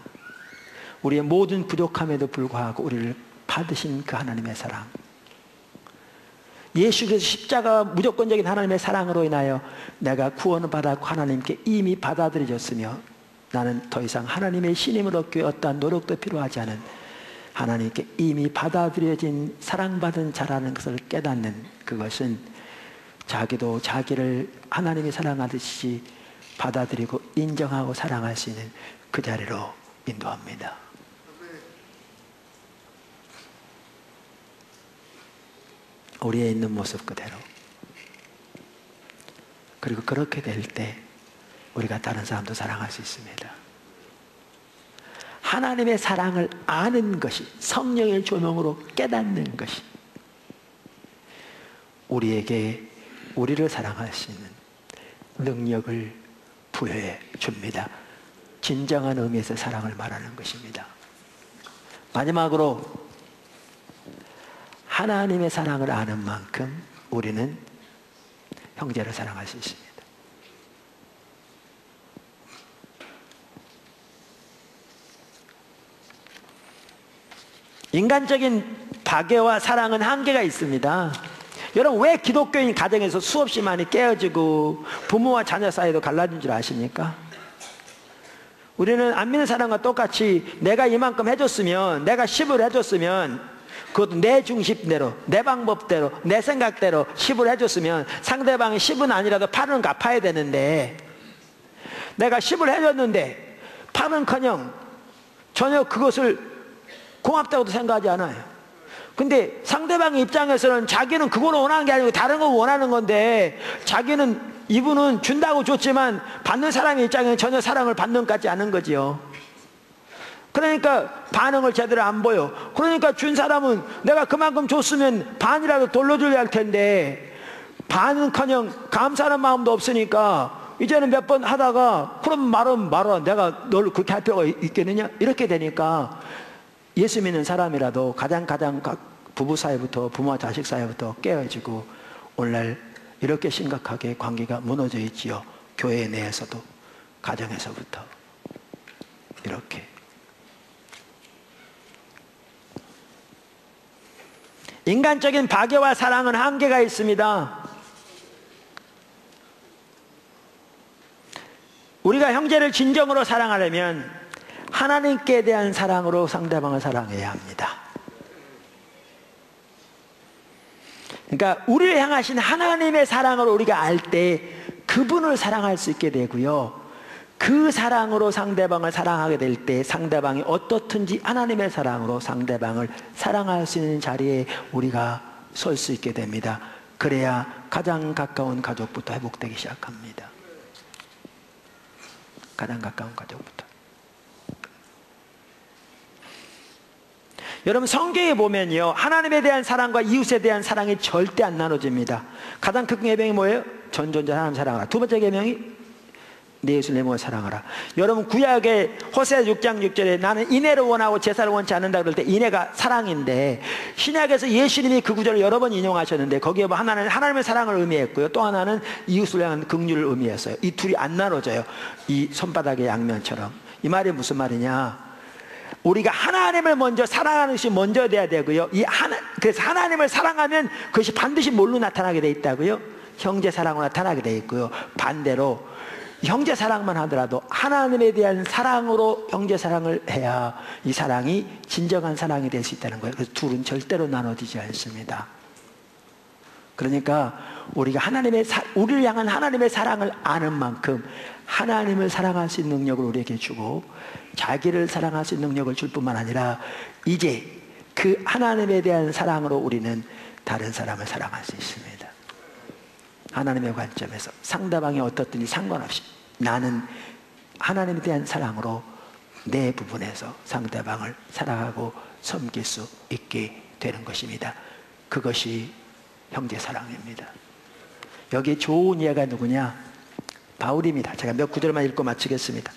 우리의 모든 부족함에도 불구하고 우리를 받으신 그 하나님의 사랑, 예수 그리스도 십자가 무조건적인 하나님의 사랑으로 인하여 내가 구원을 받았고 하나님께 이미 받아들여졌으며 나는 더 이상 하나님의 신임을 얻기 위해 어떠한 노력도 필요하지 않은 하나님께 이미 받아들여진 사랑받은 자라는 것을 깨닫는 그것은 자기도 자기를 하나님이 사랑하듯이 받아들이고 인정하고 사랑할 수 있는 그 자리로 인도합니다. 우리의 있는 모습 그대로. 그리고 그렇게 될 때 우리가 다른 사람도 사랑할 수 있습니다. 하나님의 사랑을 아는 것이, 성령의 조명으로 깨닫는 것이 우리에게 우리를 사랑할 수 있는 능력을 부여해 줍니다. 진정한 의미에서 사랑을 말하는 것입니다. 마지막으로 하나님의 사랑을 아는 만큼 우리는 형제를 사랑할 수 있습니다. 인간적인 박애와 사랑은 한계가 있습니다. 여러분, 왜 기독교인 가정에서 수없이 많이 깨어지고 부모와 자녀 사이도 갈라진 줄 아십니까? 우리는 안 믿는 사람과 똑같이 내가 이만큼 해줬으면, 내가 10을 해줬으면 그것도 내 중심대로, 내 방법대로, 내 생각대로 10을 해줬으면 상대방이 10은 아니라도 8은 갚아야 되는데, 내가 10을 해줬는데 8은커녕 전혀 그것을 고맙다고도 생각하지 않아요. 근데 상대방의 입장에서는 자기는 그걸 원하는 게 아니고 다른 걸 원하는 건데, 자기는, 이분은 준다고 줬지만 받는 사람의 입장에는 전혀 사랑을 받는 것 같지 않은 거지요. 그러니까 반응을 제대로 안 보여. 그러니까 준 사람은 내가 그만큼 줬으면 반이라도 돌려줘야 할 텐데, 반은커녕 감사하는 마음도 없으니까 이제는 몇 번 하다가 그럼 말아 내가 널 그렇게 할 필요가 있겠느냐, 이렇게 되니까 예수 믿는 사람이라도 가장 부부 사이부터, 부모와 자식 사이부터 깨어지고 오늘날 이렇게 심각하게 관계가 무너져 있지요. 교회 내에서도, 가정에서부터 이렇게. 인간적인 박애와 사랑은 한계가 있습니다. 우리가 형제를 진정으로 사랑하려면 하나님께 대한 사랑으로 상대방을 사랑해야 합니다. 그러니까 우리를 향하신 하나님의 사랑을 우리가 알 때 그분을 사랑할 수 있게 되고요, 그 사랑으로 상대방을 사랑하게 될 때 상대방이 어떻든지 하나님의 사랑으로 상대방을 사랑할 수 있는 자리에 우리가 설 수 있게 됩니다. 그래야 가장 가까운 가족부터 회복되기 시작합니다. 가장 가까운 가족부터. 여러분, 성경에 보면요, 하나님에 대한 사랑과 이웃에 대한 사랑이 절대 안 나눠집니다. 가장 큰 계명이 뭐예요? 전존자 하나님 사랑하라. 두 번째 계명이 내 이웃을 내 몸을 사랑하라. 여러분, 구약의 호세아 6장 6절에 나는 인애를 원하고 제사를 원치 않는다 그럴 때 인애가 사랑인데, 신약에서 예수님이 그 구절을 여러 번 인용하셨는데 거기에 뭐 하나는 하나님의 사랑을 의미했고요, 또 하나는 이웃을 향한 긍휼을 의미했어요. 이 둘이 안 나눠져요. 이 손바닥의 양면처럼. 이 말이 무슨 말이냐, 우리가 하나님을 먼저 사랑하는 것이 먼저 돼야 되고요, 그래서 하나님을 사랑하면 그것이 반드시 뭘로 나타나게 돼 있다고요? 형제 사랑으로 나타나게 돼 있고요, 반대로 형제 사랑만 하더라도 하나님에 대한 사랑으로 형제 사랑을 해야 이 사랑이 진정한 사랑이 될 수 있다는 거예요. 그래서 둘은 절대로 나눠지지 않습니다. 그러니까 우리가 우리를 향한 하나님의 사랑을 아는 만큼 하나님을 사랑할 수 있는 능력을 우리에게 주고, 자기를 사랑할 수 있는 능력을 줄 뿐만 아니라 이제 그 하나님에 대한 사랑으로 우리는 다른 사람을 사랑할 수 있습니다. 하나님의 관점에서 상대방이 어떻든지 상관없이 나는 하나님에 대한 사랑으로 내 부분에서 상대방을 사랑하고 섬길 수 있게 되는 것입니다. 그것이 형제 사랑입니다. 여기 좋은 예가 누구냐? 바울입니다. 제가 몇 구절만 읽고 마치겠습니다.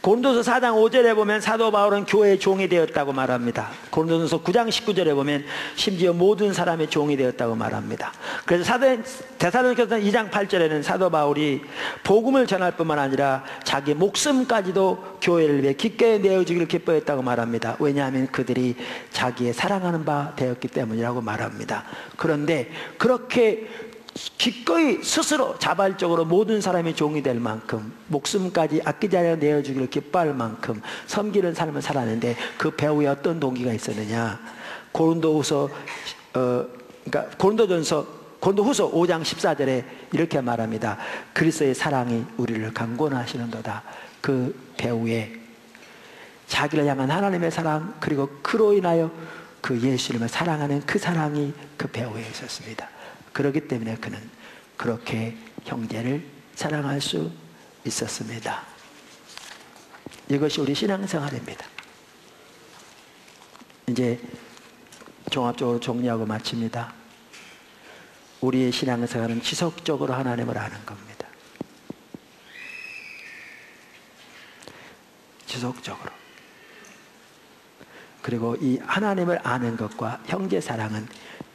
고린도서 4장 5절에 보면 사도 바울은 교회의 종이 되었다고 말합니다. 고린도서 9장 19절에 보면 심지어 모든 사람의 종이 되었다고 말합니다. 그래서 데살로니가서 2장 8절에는 사도 바울이 복음을 전할 뿐만 아니라 자기 목숨까지도 교회를 위해 기꺼이 내어주기를 기뻐했다고 말합니다. 왜냐하면 그들이 자기의 사랑하는 바 되었기 때문이라고 말합니다. 그런데 그렇게 기꺼이 스스로 자발적으로 모든 사람이 종이 될 만큼, 목숨까지 아끼지 않아 내어주기를 기뻐할 만큼 섬기는 삶을 살았는데, 그 배후에 어떤 동기가 있었느냐? 고린도후서 5장 14절에 이렇게 말합니다. 그리스도의 사랑이 우리를 강권하시는도다. 그 배후에 자기를 향한 하나님의 사랑, 그리고 그로 인하여 그 예수님을 사랑하는 그 사랑이 그 배후에 있었습니다. 그렇기 때문에 그는 그렇게 형제를 사랑할 수 있었습니다. 이것이 우리 신앙생활입니다. 이제 종합적으로 정리하고 마칩니다. 우리의 신앙생활은 지속적으로 하나님을 아는 겁니다. 지속적으로. 그리고 이 하나님을 아는 것과 형제 사랑은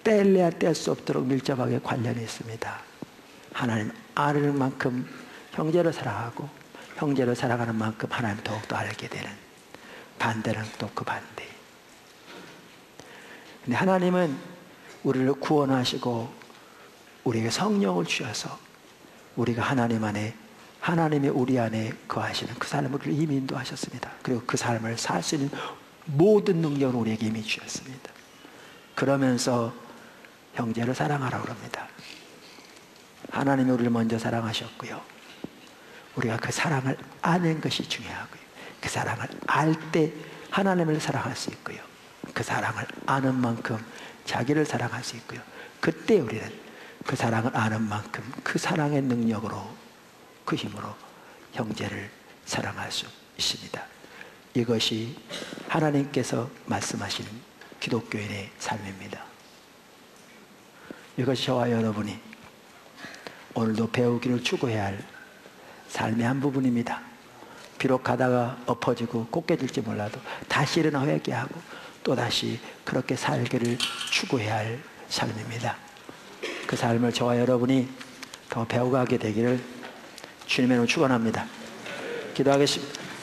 뗄래야 뗄 수 없도록 밀접하게 관련이 있습니다. 하나님 아는 만큼 형제를 사랑하고, 형제를 사랑하는 만큼 하나님 더욱더 알게 되는, 반대는 또 그 반대. 근데 하나님은 우리를 구원하시고 우리에게 성령을 주셔서 우리가 하나님 안에, 하나님이 우리 안에 거하시는 그 삶을 이미 인도하셨습니다. 그리고 그 삶을 살 수 있는 모든 능력을 우리에게 이미 주셨습니다. 그러면서 형제를 사랑하라고 합니다. 하나님이 우리를 먼저 사랑하셨고요. 우리가 그 사랑을 아는 것이 중요하고요. 그 사랑을 알 때 하나님을 사랑할 수 있고요. 그 사랑을 아는 만큼 자기를 사랑할 수 있고요. 그때 우리는 그 사랑을 아는 만큼 그 사랑의 능력으로, 그 힘으로 형제를 사랑할 수 있습니다. 이것이 하나님께서 말씀하시는 기독교인의 삶입니다. 이것이 저와 여러분이 오늘도 배우기를 추구해야 할 삶의 한 부분입니다. 비록 가다가 엎어지고 꺾여질지 몰라도 다시 일어나 회개하고 또다시 그렇게 살기를 추구해야 할 삶입니다. 그 삶을 저와 여러분이 더 배워가게 되기를 주님의 이름으로 축원합니다. 기도하겠습니다.